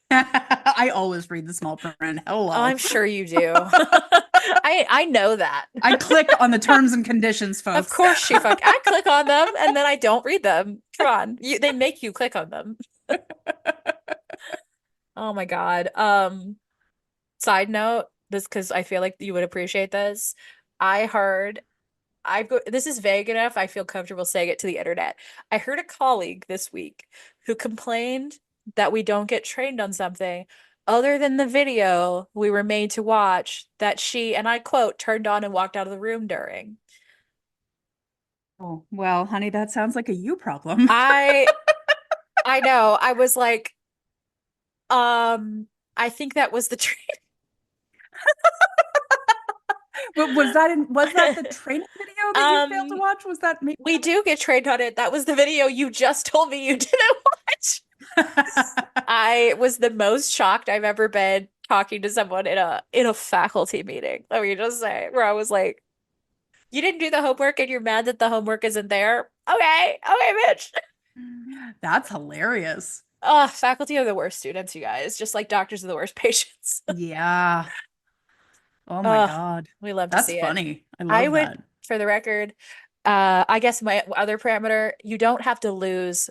I always read the small print. I'm Hello. sure you do. I know that. I click on the terms and conditions, Of folks. course she fuck. I click on them and then I don't read them. Come on. They make you click on them. Oh my God. Side note, this because I feel like you would appreciate this. I heard this is vague enough, I feel comfortable saying it to the internet. I heard a colleague this week who complained that we don't get trained on something other than the video we were made to watch that she, and I quote, turned on and walked out of the room during. Oh, well, honey, that sounds like a you problem. I I know. I was like, um, I think that was the But was that the training video that you failed to um watch? Was that maybe we do get trained on it. That was the video you just told me you didn't watch. I was the most shocked I've ever been talking to someone in a faculty meeting. Let me just say, where I was like, "You didn't do the homework and you're mad that the homework isn't there." Okay, okay, bitch. That's hilarious. Faculty are the worst students, you guys. Just like doctors are the worst patients. Yeah. Oh my Ugh, God. we love to That's see it. funny. I I love would, that. for the record, I guess my other parameter, you don't have to lose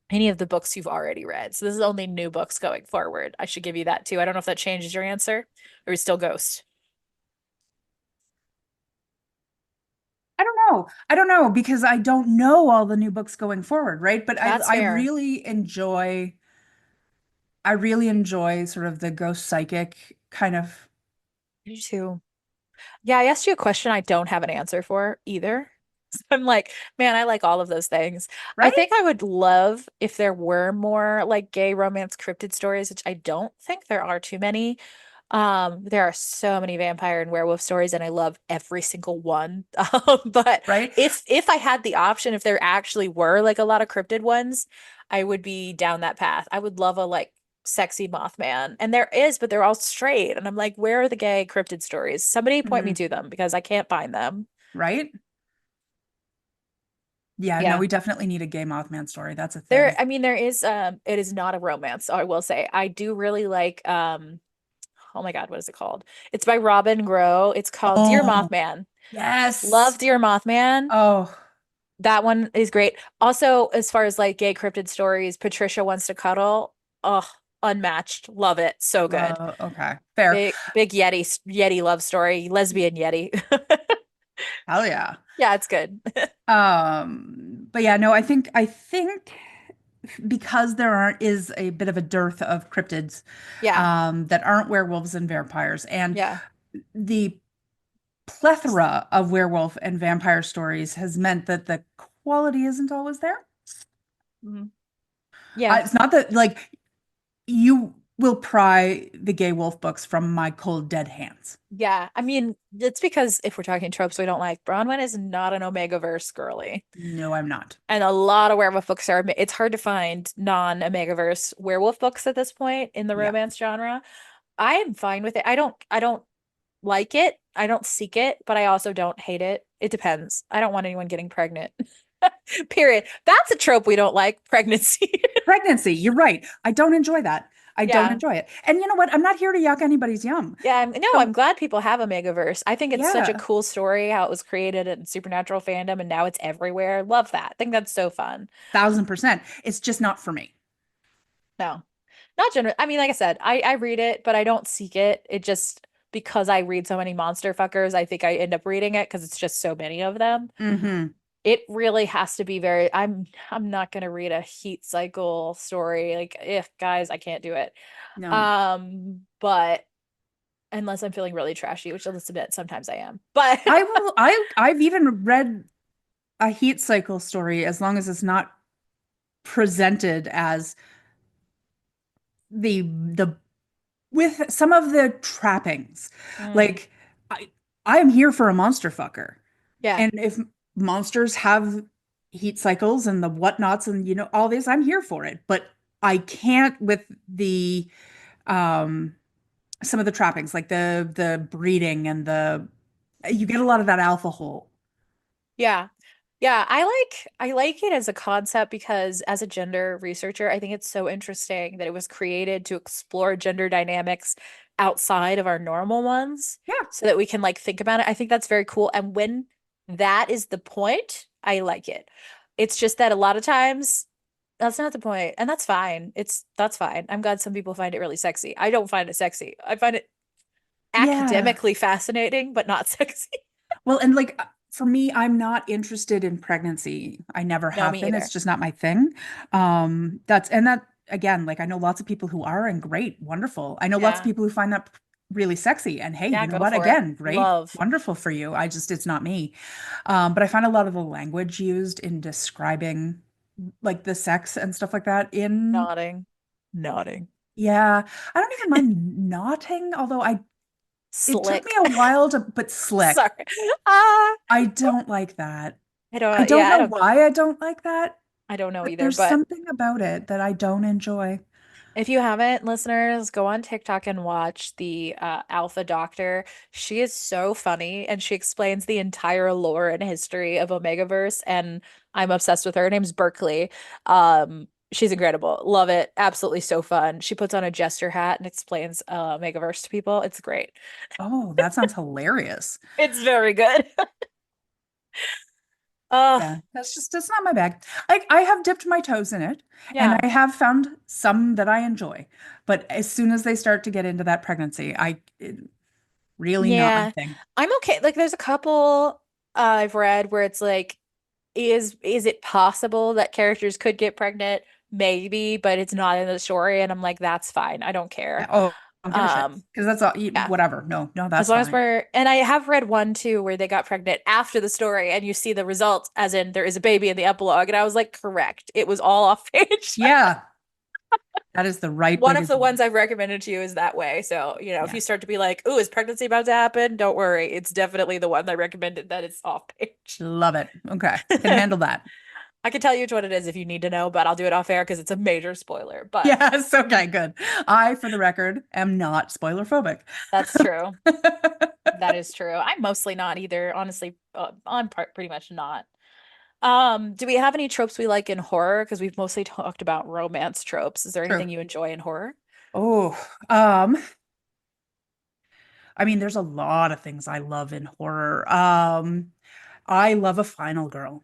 any of the books you've already read. So this is only new books going forward. I should give you that too. I don't know if that changes your answer or is still Ghost. I don't know. I don't know because I don't know all the new books going forward, right? But I That's I fair. really enjoy I really enjoy sort of the ghost psychic kind of, You too. Yeah, I asked you a question I don't have an answer for either. So I'm like, man, I like all of those things. I right? think I would love if there were more like gay romance cryptid stories, which I don't think there are too many. There are so many vampire and werewolf stories, and I love every single one. But Right? if I had the option, if there actually were like a lot of cryptid ones, I would be down that path. I would love a like sexy Mothman. And there is, but they're all straight. And I'm like, where are the gay cryptid stories? Somebody point me Mhm. to them because I can't find them. Right? Yeah, no, Yeah. we definitely need a gay Mothman story. That's a There, thing. I mean, there is it is not a romance, I will say. I do really like oh my God, what is it called? It's by Robin Grow. It's called Dear Oh, Mothman. Love yes. Dear Mothman. Oh, That one is great. Also, as far as like gay cryptid stories, Patricia Wants to Cuddle. Oh, unmatched. Love it. So good. okay. Fair. Big Yeti love story, lesbian Yeti. Hell yeah. Yeah, it's good. But yeah, no, I think because is a bit of a dearth of cryptids Yeah. that aren't werewolves and vampires, and Yeah. the plethora of werewolf and vampire stories has meant that the quality isn't always there. Mhm. Yeah. It's not that like you will pry the gay wolf books from my cold dead hands. Yeah. I mean, it's because if we're talking tropes we don't like, Bronwyn is not an Omegaverse girly. No, I'm not. And a lot of werewolf books are, it's hard to find non-Omegaverse werewolf books at this point in the Yeah. romance genre. I am fine with it. I don't like it. I don't seek it, but I also don't hate it. It depends. I don't want anyone getting pregnant. Period. That's a trope we don't like, pregnancy. Pregnancy, you're right. I don't enjoy that. I don't Yeah. enjoy it. And you know what? I'm not here to yuck anybody's yum. Yeah, no, I'm So, glad people have a Megaverse. I think it's such a yeah, cool story how it was created in supernatural fandom and now it's everywhere. Love that. I think that's so fun. 1000%. It's just not for me. No, not general. I mean, like I said, I read it, but I don't seek it. It just because I read so many monster fuckers, I think I end up reading it because it's just so many of them. Hmm. It really has to be very, I'm not gonna read a heat cycle story. Like, if guys, I can't do it. No. But unless I'm feeling really trashy, which I'll admit sometimes I am. But I've even read a heat cycle story as long as it's not presented as the with some of the trappings. mm, Like I am here for a monster fucker. yeah, And if monsters have heat cycles and the whatnots and all this, I'm here for it. But I can't with the um some of the trappings, like the breeding and the you get a lot of that alpha hole. yeah. Yeah, I like it as a concept because as a gender researcher, I think it's so interesting that it was created to explore gender dynamics outside of our normal ones Yeah. so that we can like think about it. I think that's very cool. And when that is the point, I like it. It's just that a lot of times that's not the point, and that's fine. That's fine. I'm glad some people find it really sexy. I don't find it sexy. I find it Yeah. academically fascinating, but not sexy. Well, and like for me, I'm not interested in pregnancy. I never No, have me been. It's either. just not my thing. That's and that again, like I know lots of people who are and great, wonderful. I know lots of Yeah. people who find that really sexy. And hey, Yeah, you know go what? for it. Again, great, Love. wonderful for you. I just it's not me. But I find a lot of the language used in describing like the sex and stuff like that in Nodding. Nodding. yeah, I don't even mind nodding, although I it took me Slick. a while to but slick. Sorry. Ah, I don't like that. I I don't, don't yeah, know why I don't like that, I don't know but either, there's but something about it that I don't enjoy. if you haven't, listeners, go on TikTok and watch the Alpha Doctor. She is so funny and she explains the entire lore and history of Omegaverse, and I'm obsessed with her. Her name's Berkeley. She's incredible. Love it. Absolutely so fun. She puts on a jester hat and explains Omegaverse to people. It's great. Oh, that sounds hilarious. It's very good. Uh, Yeah, that's just it's not my bag. Like I have dipped my toes in it and yeah. I have found some that I enjoy. But as soon as they start to get into that pregnancy, really not my Yeah. thing. I'm okay. Like there's a couple I've read where it's like is it possible that characters could get pregnant? Maybe, but it's not in the story and I'm like that's fine. I don't Yeah, care. oh, I don't give a shit. Um Because that's all yeah. whatever. No, no, As that's long as fine. we're and I have read one too where they got pregnant after the story and you see the results as in there is a baby in the epilogue and I was like correct. It was all off page. Yeah, that is the right way One to of the do it. ones I've recommended to you is that way. So, if you Yeah. start to be like, "Ooh, is pregnancy about to happen?" Don't worry. It's definitely the one I recommended that is off page. Love it. Okay. Can handle that. I can tell you which one it is if you need to know, but I'll do it off air because it's a major spoiler. But Yes. Okay, good. I, for the record, am not spoiler phobic. that's true. That is true. I'm mostly not either. Honestly, I'm pretty much not. Do we have any tropes we like in horror? Because we've mostly talked about romance tropes. Is there True. anything you enjoy in horror? Oh, I mean, there's a lot of things I love in horror. I love a final girl.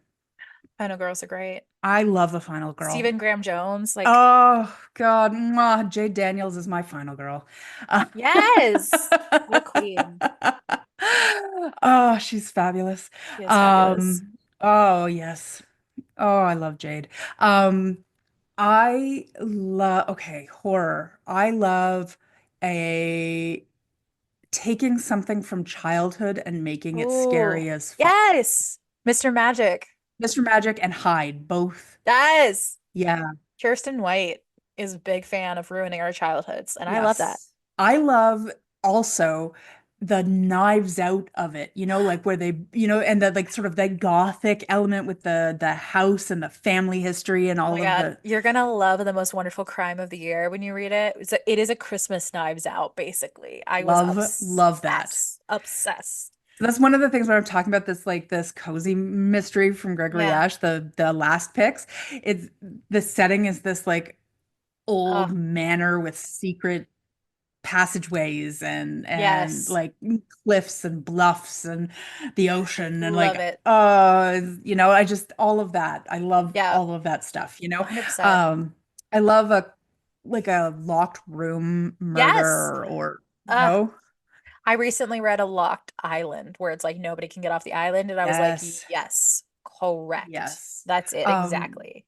I know girls are great. I love a final girl. Stephen Graham Jones, like, Oh God, mwah, Jade Daniels is my final girl. yes, what a queen. Oh, she's fabulous. She is fabulous. Oh yes. Oh, I love Jade. I love, okay, horror. I love a taking something from childhood and making it Oh, scary as fuck. yes. Mr. Magic. Mr. Magic and Hyde, both. Yes. Yeah, Kirsten White is a big fan of ruining our childhoods, and I love that. yes. I love also the knives out of it, like where they, and the like sort of the gothic element with the house and the family history and Oh my all of God, the you're gonna love The Most Wonderful Crime of the Year when you read it. It is a Christmas Knives Out, basically. I was love that. obsessed, obsessed. That's one of the things when I'm talking about this cozy mystery from Gregory Yeah. Ash, the last picks. It's the setting is this like Oh, old manor with secret passageways and yes. like cliffs and bluffs and the ocean and like Love it. I just all of that. I love Yeah, all of that stuff. 100%. Um I love a like a locked room Yes. murder or Uh, I recently read A Locked Island where it's like nobody can get off the island, and I was like, yes, yes, correct. yes. That's it, Um exactly.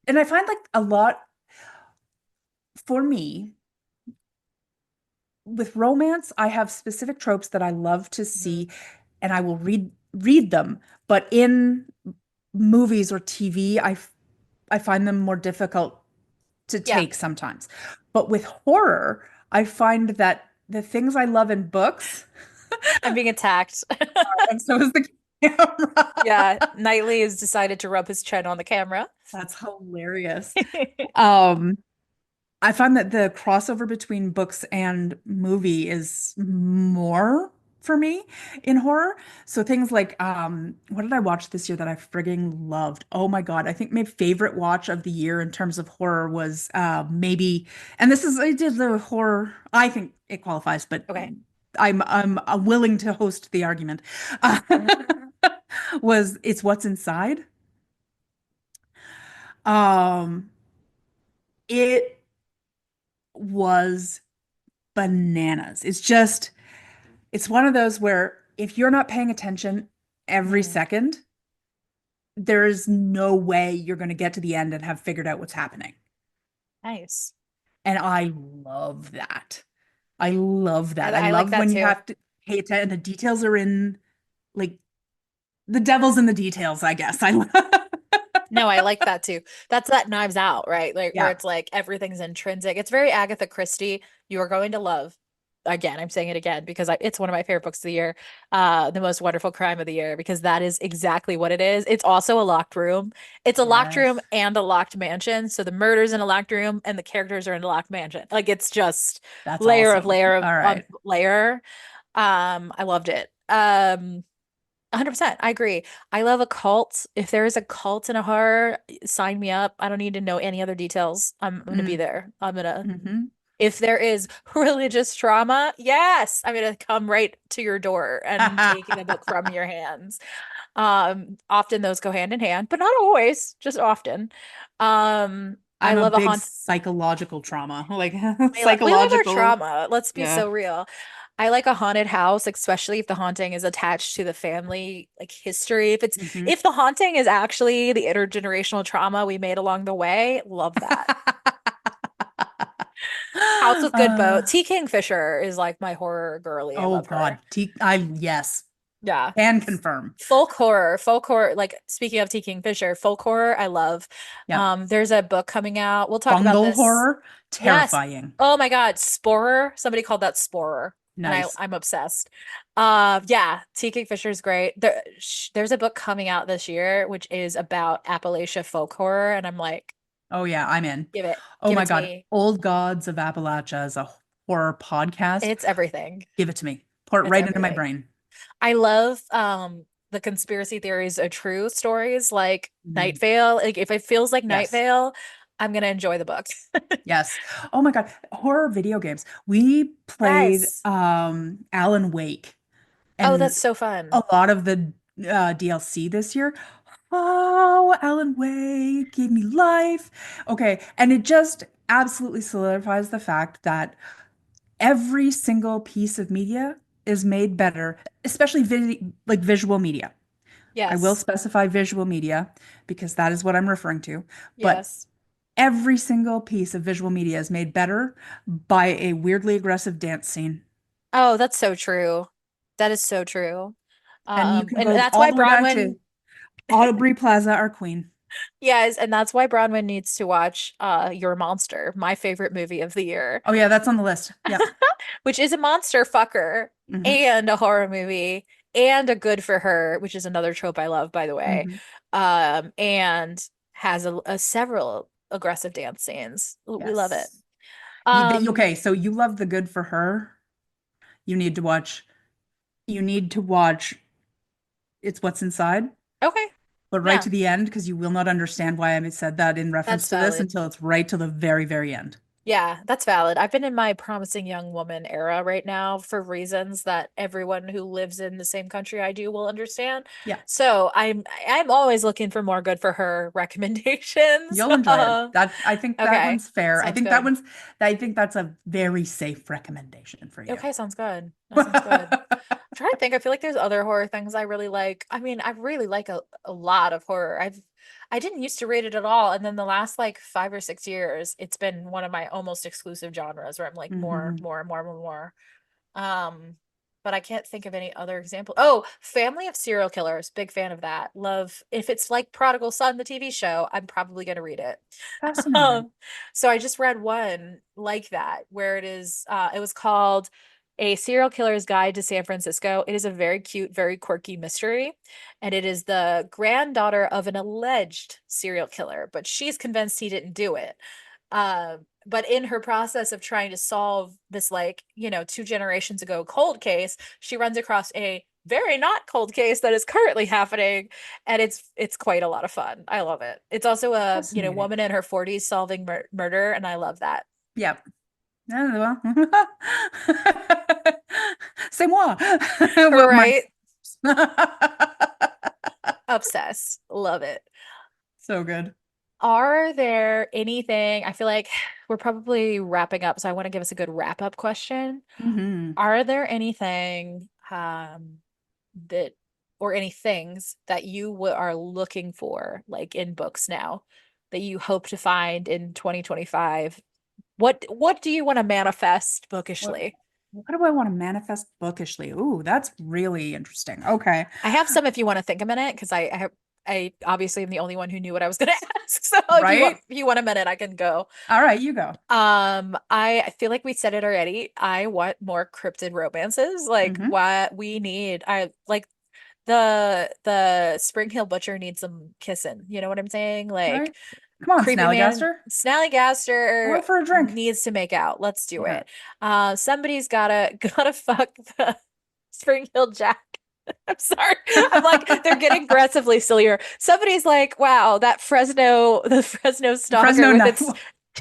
and I find like a lot for me with romance, I have specific tropes that I love to Mhm. see and I will read them, but in movies or TV, I find them more difficult to Yeah, take sometimes. But with horror, I find that the things I love in books, I'm being attacked. and so is the camera. Yeah, Knightley has decided to rub his chin on the camera. That's hilarious. Um, I find that the crossover between books and movie is more for me in horror. So things like what did I watch this year that I frigging loved? Oh my God. I think my favorite watch of the year in terms of horror was maybe, and this is I did the horror, I think it qualifies, but Okay. I'm willing to host the argument. Uh, was It's What's Inside. Um it was bananas. It's one of those where if you're not paying attention every Mm, second, there's no way you're going to get to the end and have figured out what's happening. nice. And I love that. I love that. I I like love that when you too. have to pay attention. The details are in, like, the devil's in the details, I guess. I No, I like that too. That's that Knives Out, right? Like where Yeah, it's like everything's intrinsic. It's very Agatha Christie. You are going to love. Again, I'm saying it again because it's one of my favorite books of the year. The Most Wonderful Crime of the Year, because that is exactly what it is. It's also a locked room. It's a locked room yes. and a locked mansion. So the murder's in a locked room and the characters are in a locked mansion. Like it's just That's awesome. layer of All right. layer. I loved it. 100%. I agree. I love a cult. If there is a cult in a horror, sign me up. I don't need to know any other details. I'm gonna be Mm, there. I'm gonna, hmm if there is religious trauma, yes, I'm gonna come right to your door and take the book from your hands. Often those go hand in hand, but not always, just often. I I'm a love a big haunt. psychological trauma, like We love our psychological. trauma. Let's be Yeah. so real. I like a haunted house, especially if the haunting is attached to the family like history. hmm If the haunting is actually the intergenerational trauma we made along the way, love that. House with Good Boat. Uh, T. Kingfisher is like my horror girly. I oh love God. her. Yes, Yeah. can confirm. Folk horror, like speaking of T. Kingfisher, folk horror, I love. Yeah. There's a book coming out. We'll talk about Fungal this. horror, Yes. terrifying. Oh my God, Sporer. Somebody called that Sporer, and Nice. I'm obsessed. Yeah, T. Kingfisher's great. There's a book coming out this year which is about Appalachia folk horror, and I'm like, Oh yeah, I'm in. Oh give my it to God. me. Old Gods of Appalachia is a horror podcast. It's everything. Give it to me. Pour it It's right into my everything. brain. I love the conspiracy theories are true stories like Night Mm, Vale. Like if it feels like Night yes. Vale, I'm gonna enjoy the book. Yes. Oh my God. Horror video games. We played Yes. Alan Wake Oh, and that's so fun. a lot of the DLC this year. Oh, Alan Wake gave me life. Okay, and it just absolutely solidifies the fact that every single piece of media is made better, especially like visual media. I will Yes. specify visual media because that is what I'm referring to. But Yes. every single piece of visual media is made better by a weirdly aggressive dance scene. Oh, that's so true. That is so true. And you can And go that's all why the way down to Bronwyn, Aubrey Plaza, our queen. yes, and that's why Bronwyn needs to watch Your Monster, my favorite movie of the year, Oh yeah, that's on the list. Yep. which is a monster fucker hmm and a horror movie and a good for her, which is another trope I love, by the way. hmm And has a several aggressive dance scenes. We love it. Yes. Um, Okay, so you love the good for her. You need to watch. You need to watch It's What's Inside, okay. but right Yeah, to the end because you will not understand why I said that in reference that's to this valid. until it's right to the very, very end. Yeah, that's valid. I've been in my promising young woman era right now for reasons that everyone who lives in the same country I do will understand. Yeah, So I'm always looking for more good for her recommendations. you'll enjoy it. That I think that Okay, one's fair. sounds good. I think that's a very safe recommendation for you. Okay, sounds good. That sounds good. I'm trying to think. I feel like there's other horror things I really like. I mean, I really like a lot of horror. I didn't used to rate it at all, and then the last like 5 or 6 years, it's been one of my almost exclusive genres where I'm like more, hmm more, more, more, more. Um, but I can't think of any other example. Oh, Family of Serial Killers. Big fan of that. Love if it's like Prodigal Son, the TV show, I'm probably gonna read it. Fascinating. Um, so I just read one like that where it was called A Serial Killer's Guide to San Francisco. It is a very cute, very quirky mystery, and it is the granddaughter of an alleged serial killer, but she's convinced he didn't do it. but in her process of trying to solve this, like, 2 generations ago cold case, she runs across a very not cold case that is currently happening, and it's quite a lot of fun. I love it. It's also a, Fascinating. woman in her 40s solving murder, and I love that. Yep. Ah, well. C'est moi. What my Right? Obsessed. Love it. so good. Are there anything, I feel like we're probably wrapping up, so I want to give us a good wrap up question. Hmm. Are there anything that or any things that you are looking for like in books now that you hope to find in 2025? What do you want to manifest What bookishly? what do I want to manifest bookishly? Ooh, that's really interesting. Okay. I have some if you want to think a minute, because I obviously am the only one who knew what I was going to ask. So Right? if you want a minute, I can go. All right, you go. I feel like we said it already. I want more cryptid romances. Like Hmm. what we need. I like the Spring Hill Butcher needs some kissing. You know what I'm saying? Right. Like Come on, Creepy Man, Snallygaster. Snallygaster Going for a drink. needs to make out. Let's do Yeah. it. Somebody's gotta fuck the Spring Hill Jack. I'm sorry. I'm like, they're getting aggressively sillier. Somebody's like, wow, the Fresno stalker Fresno with Night. its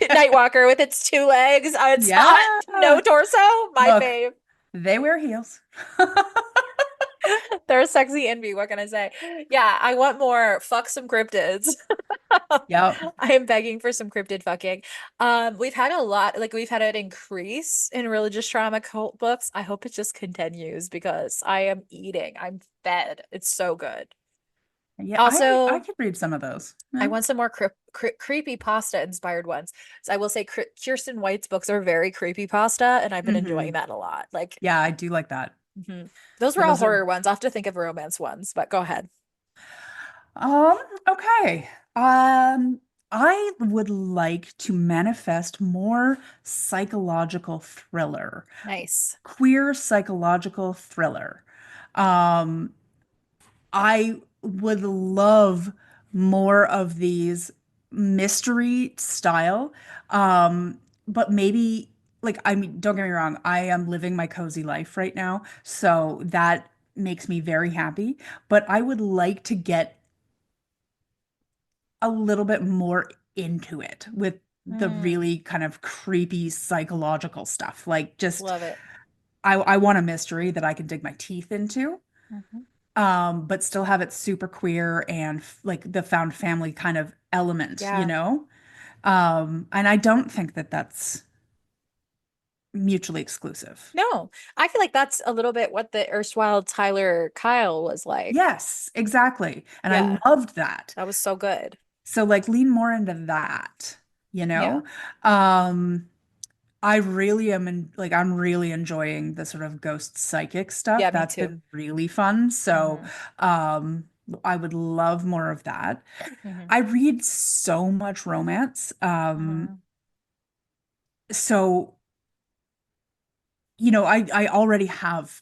Nightwalker with its 2 legs. It's Yeah. hot. No torso. My Look, fave. they wear heels. They're a sexy envy. What can I say? Yeah, I want more. Fuck some cryptids. Yep. I am begging for some cryptid fucking. We've had a lot, like we've had an increase in religious trauma cult books. I hope it just continues because I am eating. I'm fed. It's so good. Yeah, I Also, could read some of those. I Yeah. want some more creepy pasta inspired ones. So I will say Kirsten White's books are very creepy pasta, and I've been enjoying Hmm. that a lot. Like, Yeah, I do like that. mhm. Those were Yeah, all those are horror ones. I'll have to think of romance ones, but go ahead. um okay. Um I would like to manifest more psychological thriller, Nice. queer psychological thriller. Um I would love more of these mystery style. But maybe like I mean, don't get me wrong, I am living my cozy life right now, so that makes me very happy. But I would like to get a little bit more into it with the Mm, really kind of creepy psychological stuff. Like just love it. I want a mystery that I can dig my teeth into. Mhm. But still have it super queer and like the found family kind of element, you Yeah. know? And I don't think that that's mutually exclusive. No, I feel like that's a little bit what the erstwhile Tyler Kyle was like. Yes, exactly. And I Yeah, loved that. that was so good. So like lean more into that, you Yeah. know? Um, I really am like I'm really enjoying the sort of ghost psychic stuff. Yeah, me That's too. been really fun. So Hmm. um I would love more of that. Hmm. I read so much romance. Hmm. So, you know, I already have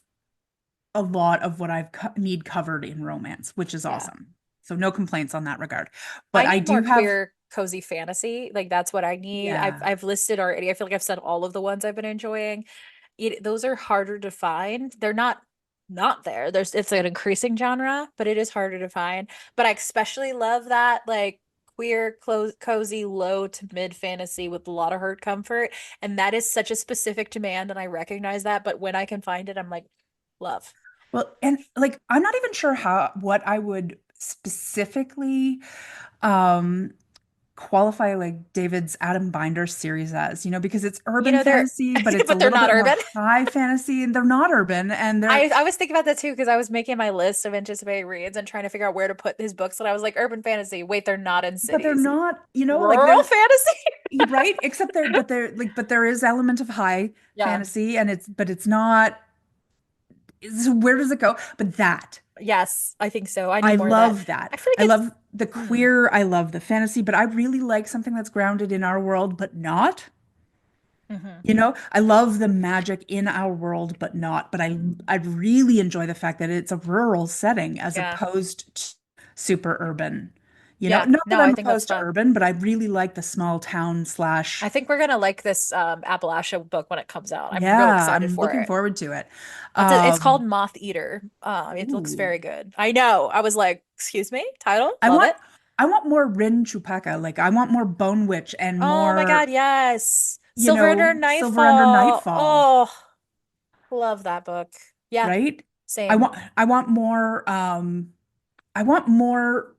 a lot of what I've co need covered in romance, which is Yeah. awesome. So no complaints on that regard. But I I need more do have, queer cozy fantasy. Like that's what I need. I've yeah, I've listed already. I feel like I've said all of the ones I've been enjoying. Those are harder to find. They're not there. It's an increasing genre, but it is harder to find. But I especially love that like queer, cozy, low to mid fantasy with a lot of hurt comfort. And that is such a specific demand, and I recognize that. But when I can find it, I'm like, love. well, and like I'm not even sure how what I would specifically um qualify like David's Adam Binder series as, you know, because it's urban They're fantasy, but it's a but they're little not bit more urban. high fantasy and they're not urban and they're I was thinking about that too because I was making my list of anticipated reads and trying to figure out where to put his books, and I was like, urban fantasy. Wait, they're not in but they're cities. not, you know, like Rural they're fantasy? right, except they're like but there is element of high Yeah. fantasy and it's not so where does it go? But that Yes, I think so. I I need more of that. love that. I feel I like it's love the mm, queer, I love the fantasy, but I really like something that's grounded in our world but not. mhm. You know, I love the magic in our world, but not. But I really enjoy the fact that it's a rural setting as Yeah. opposed to super urban, know, Yeah, not that no, I I'm think that's opposed to fun. urban, but I really like the small town I slash. think we're gonna like this Appalachia book when it comes out. I'm real Yeah, excited I'm for looking it. forward to it. It's called Um, Moth Eater. It looks ooh. very good. I know. I was like, excuse me, title? I Love want it. I want more Rin Chupacabra. Like I want more Bone Witch and Oh my God, more, yes. Silver Under Silver Under Nightfall. Nightfall, Oh, love that book. Yeah, right? same. I want more I want more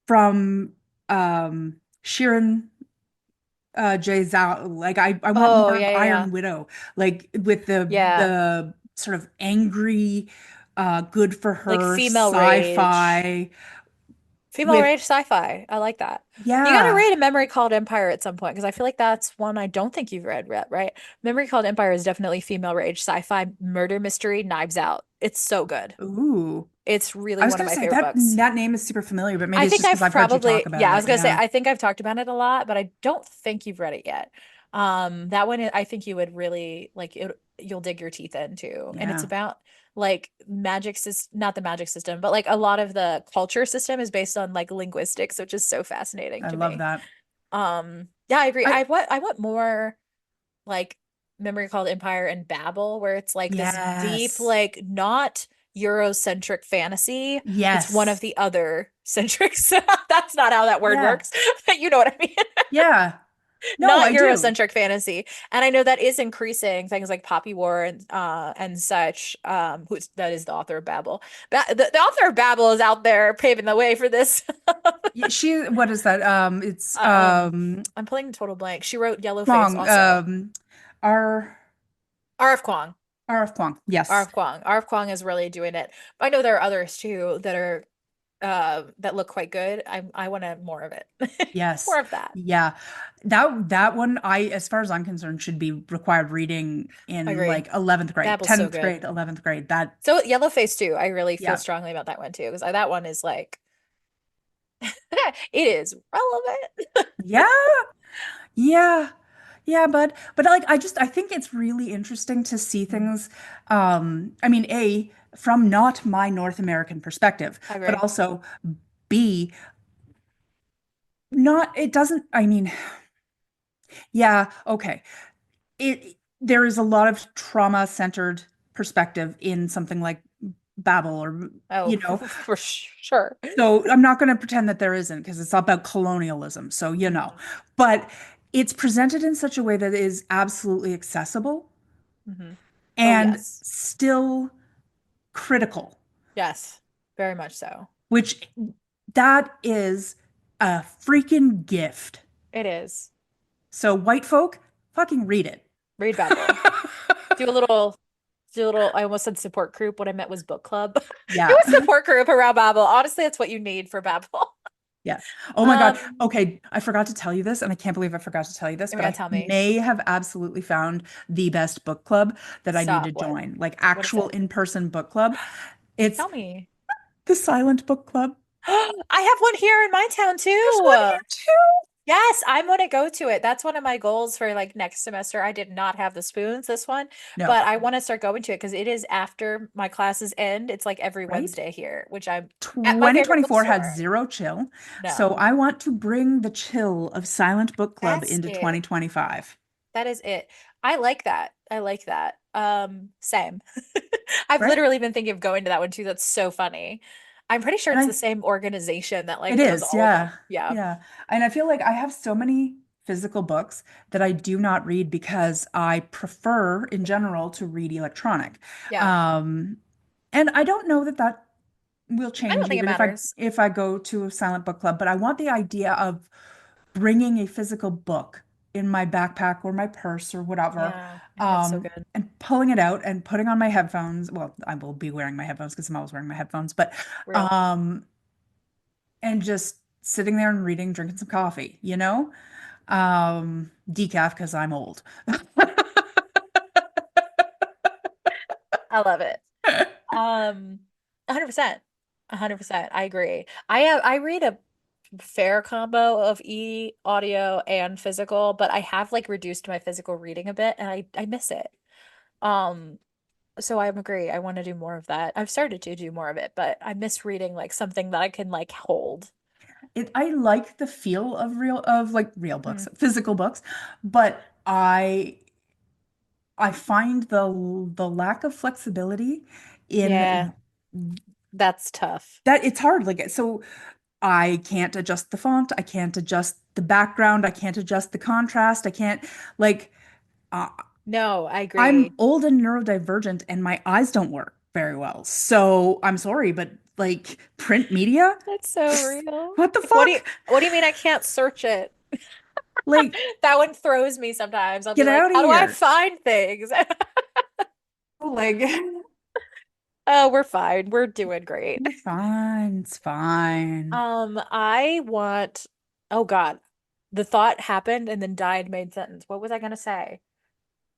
from Sheeran Jay Zhao. Like I want Oh, more of yeah, yeah, yeah. Iron Widow, like with Yeah, the sort of angry, good for like her female rage. sci-fi Female with rage sci-fi. I like that. You got to yeah. read A Memory Called Empire at some point because I feel like that's one I don't think you've read yet, right? Memory Called Empire is definitely female rage sci-fi murder mystery, Knives Out. It's so good. Ooh. It's I really was one of gonna my say favorite that books. name is super familiar, but maybe I it's think just because I've I've heard you talk probably, about yeah, I was it. gonna say, Yeah. I think I've talked about it a lot, but I don't think you've read it yet. That one, I think you would really like it, you'll dig your teeth into. And it's Yeah. about like magic system, not the magic system, but like a lot of the culture system is based on like linguistics, which is so fascinating I to love me. that. Yeah, I agree. I I want more like Memory Called Empire and Babel, where it's like this deep, yes. like not Eurocentric fantasy. It's one of Yes. the other centrics. That's not how that word Yeah. works, but you know what I mean. Yeah. No, Not I do. Eurocentric fantasy. And I know that is increasing things like Poppy War and such. Who's that is the author of Babel. The author of Babel is out there paving the way for this. She, what is that? It's I'm pulling a total blank. She wrote Yellowface Kwong. also. R R.F. Kuang. R.F. Kwong. Yes. R.F. Kuang. R.F. Kuang is really doing it. But I know there are others too that are that look quite good. I want to more of it. Yes. More of that. Yeah. That one, as far as I'm concerned, should be required reading I in agree. like 11th grade, Babel's so 10th good. grade, 11th grade. That So Yellowface too. I really feel yeah. strongly about that one too because that one is like it is relevant. Yeah. Yeah. Yeah, but like I think it's really interesting to see Mhm. things I mean A, from not my North American perspective, I but agree. also B, not it doesn't I mean, yeah, okay. There is a lot of trauma-centered perspective in something like Babel or Oh, you know. for sure. So I'm not going to pretend that there isn't because it's about colonialism. So, Hmm. but it's presented in such a way that is absolutely accessible Hmm. Oh, and yes. still critical, Yes. Very much so. which that is a freaking gift. It is. So, white folk, fucking read it. Read Babel. Do a little I almost said support group. What I meant was book club. Do Yeah. a support group around Babel. Honestly, that's what you need for Babel. Yeah. Oh my God. Um, Okay. I forgot to tell you this, and I can't believe I forgot to tell you this, you're but gonna I tell me. may have absolutely found the best book club that I need to Stop. What? join, like What is actual it? in-person book club. It's Tell me. the Silent Book Club. I have one here in my town There's one too. here too. Yes, I'm gonna go to it. That's one of my goals for like next semester. I did not have the spoons this one, No, but I want to start going to it because it is after my classes end. It's like every right? Wednesday here, which I'm at my favorite 2024 had bookstore. zero chill. So No, I want to bring the chill of Silent Book Club that's into it. 2025. That is it. I like that. I like that. Same. I've Right? literally been thinking of going to that one too. That's so funny. I'm pretty sure And it's the I same organization that It like does is, all of them. yeah. Yeah. Yeah. And I feel like I have so many physical books that I do not read because I prefer in general to read electronic. Yeah. Um, and I don't know that that will I don't change think it even matters. if I go to a silent book club, but I want the idea of bringing a physical book in my backpack or my purse or whatever, Yeah. I think that's so good. and pulling it out and putting on my headphones. Well, I will be wearing my headphones because I'm always wearing my headphones, but Real. um and just sitting there and reading, drinking some coffee, decaf because I'm old. I love it. 100%. 100%. I agree. I read a fair combo of audio and physical, but I have like reduced my physical reading a bit and I miss it. Um, so I agree. I want to do more of that. I've started to do more of it, but I miss reading like something that I can like hold. I like the feel of real Hmm. books, physical books, but I find the lack of flexibility Yeah, in that's tough. that it's hard. Like, so I can't adjust the font, I can't adjust the background, I can't adjust the contrast, I can't like uh, No, I I'm agree. old and neurodivergent and my eyes don't work very well. So I'm sorry, but like print media, That's so real. what the What do you fuck? what do you mean I can't search it? Like, That one throws me sometimes. I'll be get like, out of how do I here. find things? Like, Oh, we're fine. We're doing great. it's fine, it's fine. I want, oh God, the thought happened and then died mid-sentence. What was I gonna say?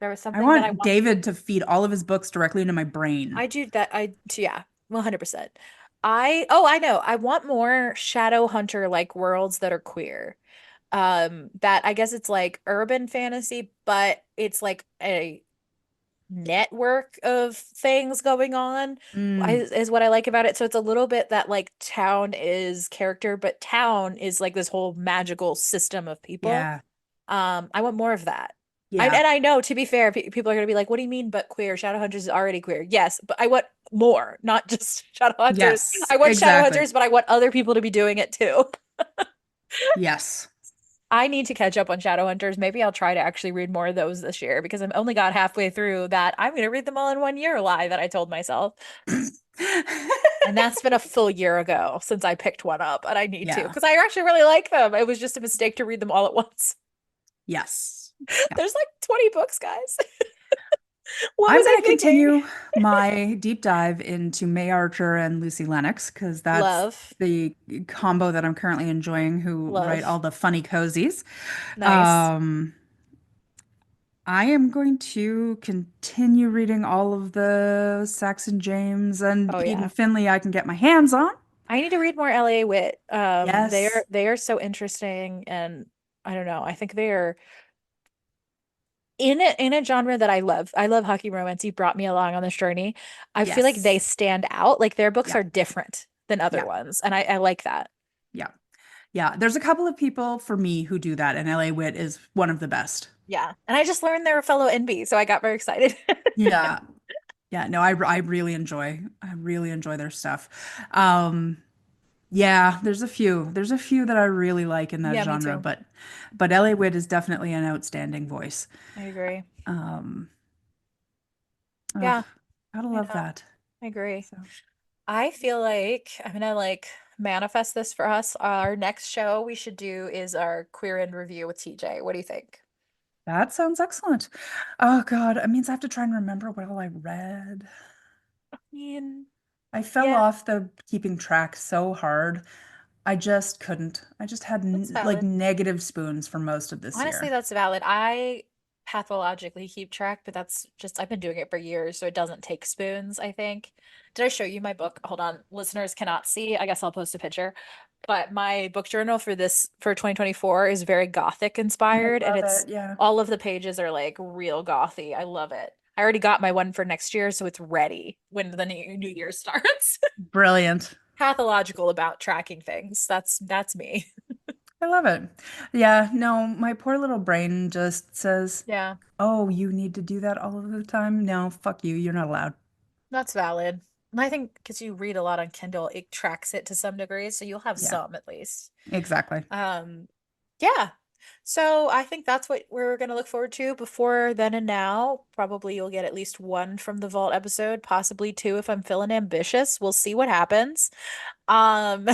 There was I something that I want want. David to feed all of his books directly into my brain. I do that. Yeah, 100%. I know. I want more Shadow Hunter like worlds that are queer. That I guess it's like urban fantasy, but it's like a network of things going on Mm, is what I like about it. So it's a little bit that like town is character, but town is like this whole magical system of people. yeah, I want more of that. yeah, And I know, to be fair, people are going to be like, what do you mean, but queer? Shadowhunters is already queer. Yes, but I want more, not just Shadowhunters. yes, I want exactly. Shadowhunters, but I want other people to be doing it too. Yes, I need to catch up on Shadowhunters. Maybe I'll try to actually read more of those this year because I'm only got halfway through that. I'm going to read them all in 1 year lie that I told myself. And that's been a full year ago since I picked one up, and I need to yeah, because I actually really like them. It was just a mistake to read them all at once. yes. Yeah. There's like 20 books, guys. What I'm was I going to thinking? continue my deep dive into May Archer and Lucy Lennox because that's Love, the combo that I'm currently enjoying, who write all love. the funny cozies. Nice. Um, I am going to continue reading all of the Saxon James and Oh Eden yeah. Finley I can get my hands on. I need to read more LA Wit. Yes, They are so interesting and I don't know. I think they are in a genre that I love. I love hockey romance. You brought me along on this journey. I feel like they yes, stand out. Like their books yeah, are different than other yeah, ones. And I like that. yeah, yeah. There's a couple of people for me who do that, and LA Wit is one of the best. Yeah. And I just learned they're a fellow NB, so I got very excited. Yeah, yeah. No, I really enjoy their stuff. Yeah, there's a few that I really like in that Yeah, me genre, too. but LA Wit is definitely an outstanding voice. I agree. Um, ugh, Yeah, gotta I love know. that. I agree. So I feel like I'm gonna like manifest this for us. Our next show we should do is our Queer in Review with TJ. What do you think? that sounds excellent. Oh God, it means I have to try and remember what all I read. I mean, I fell yeah, off the keeping track so hard. I just couldn't. I just had that's like valid. negative spoons for most of this Honestly, year. that's valid. I pathologically keep track, but that's just I've been doing it for years, so it doesn't take spoons, I think. Did I show you my book? Hold on. Listeners cannot see. I guess I'll post a picture. But my book journal for 2024 is very gothic I inspired, and love it's it. Yeah. all of the pages are like real gothy. I love it. I already got my one for next year, so it's ready when the new year starts. Brilliant. Pathological about tracking things. That's me. I love it. Yeah, no, my poor little brain just says, Yeah. "Oh, you need to do that all of the time." No, fuck you. You're not allowed. That's valid. And I think because you read a lot on Kindle, it tracks it to some degree, so you'll have Yeah, some at least. exactly. Um, yeah. So I think that's what we're gonna look forward to before then and now. Probably you'll get at least one from the Vault episode, possibly two if I'm feeling ambitious. We'll see what happens. Um,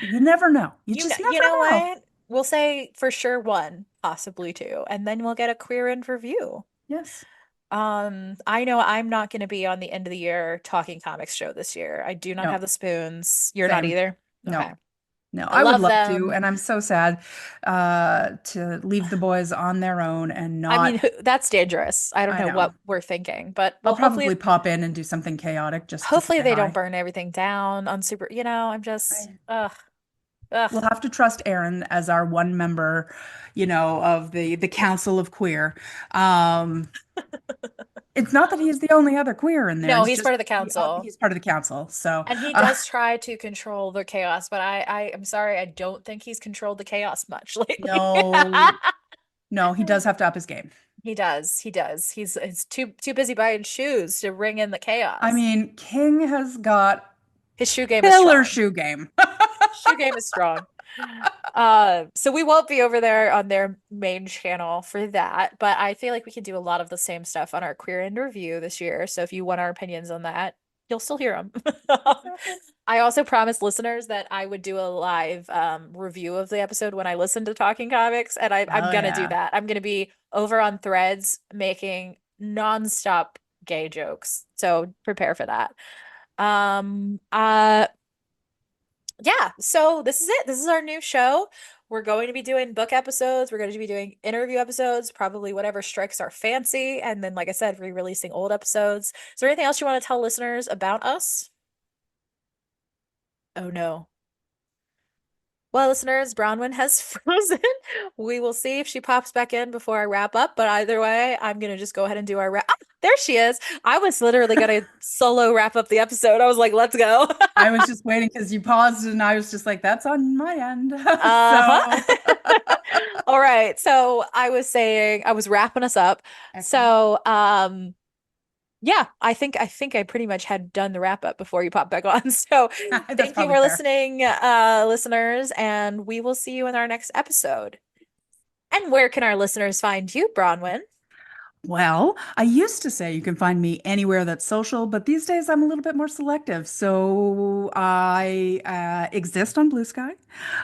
You never know. You just you never know know. what? We'll say for sure one, possibly two, and then we'll get a queer in review. Yes. I know I'm not going to be on the end of the year talking comics show this year. I do not No. have the spoons. You're not Same. either. No. Okay. No. I I would love love to, them. and I'm so sad to leave the boys on their own and I mean, not. that's dangerous. I don't I know know. what we're thinking, but I'll well, probably pop in and do something chaotic just to hopefully say they don't hi. burn everything down on super, I'm just, I, ugh, ugh. we'll have to trust Aaron as our one member, of the Council of Queer. Um, It's not that he's the only other queer in there. No, It's he's just part of the council. he's part of the council. So, And he does try to control the chaos, but I am sorry, I don't think he's controlled the chaos much lately. no, no, he does have to up his game. He does. He does. He's too busy buying shoes to ring in the I chaos. mean, King has got His shoe game is killer strong. shoe game. Shoe game is strong. So we won't be over there on their main channel for that, but I feel like we can do a lot of the same stuff on our Queer in Review this year. So if you want our opinions on that, you'll still hear them. I also promised listeners that I would do a live review of the episode when I listen to Talking Comics, and I'm Oh gonna do yeah. that. I'm gonna be over on Threads making nonstop gay jokes. So prepare for that. Um, uh, yeah, so this is it. This is our new show. We're going to be doing book episodes. We're going to be doing interview episodes, probably whatever strikes our fancy. And then, like I said, re-releasing old episodes. Is there anything else you want to tell listeners about us? Oh no. Well, listeners, Bronwyn has frozen. We will see if she pops back in before I wrap up. But either way, I'm gonna just go ahead and do our wrap. Ah, there she is. I was literally gonna solo wrap up the episode. I was like, let's go. I was just waiting because you paused and I was just like, that's on my end. So Uh-huh. All right. So I was saying I was wrapping us up. excellent. So yeah, I think I pretty much had done the wrap up before you popped back on. So That's thank you probably for fair. listening, listeners, and we will see you in our next episode. And where can our listeners find you, Bronwyn? Well, I used to say you can find me anywhere that's social, but these days I'm a little bit more selective. So I exist on Blue Sky.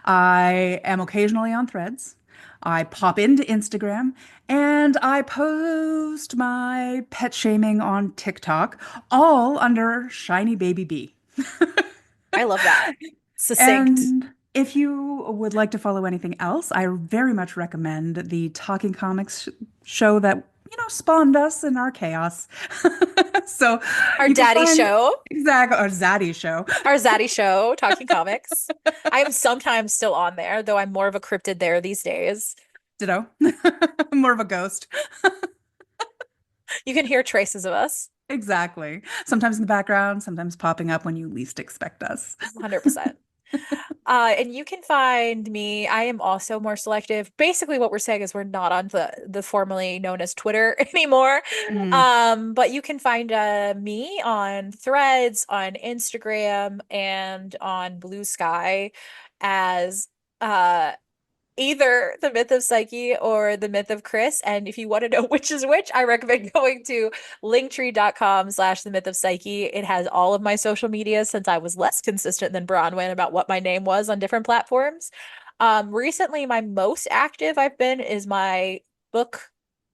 I am occasionally on Threads. I pop into Instagram and I post my pet shaming on TikTok, all under Shiny Baby Bee. I love that. Succinct. And if you would like to follow anything else, I very much recommend the Talking Comics show that, spawned us in our chaos. So Our you can daddy find show, exactly our Zaddy show. our Zaddy show, Talking Comics. I am sometimes still on there, though I'm more of a cryptid there these days. Ditto. More of a ghost. You can hear traces of us. Exactly. Sometimes in the background, sometimes popping up when you least expect us. 100%. And you can find me. I am also more selective. Basically, what we're saying is we're not on the formerly known as Twitter anymore. Mm. But you can find me on Threads, on Instagram, and on Blue Sky as uh either the myth of Psyche or the myth of Chris. And if you want to know which is which, I recommend going to linktree.com/the myth of Psyche. It has all of my social media since I was less consistent than Bronwyn about what my name was on different platforms. Recently, my most active I've been is my book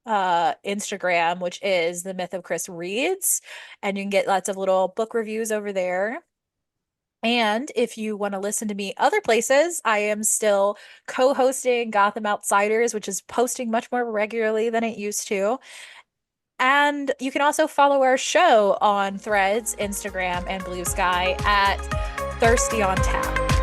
Instagram, which is the myth of Chris reads, and you can get lots of little book reviews over there. And if you want to listen to me other places, I am still co-hosting Gotham Outsiders, which is posting much more regularly than it used to. And you can also follow our show on Threads, Instagram, and Blue Sky at Thirsty on Tap.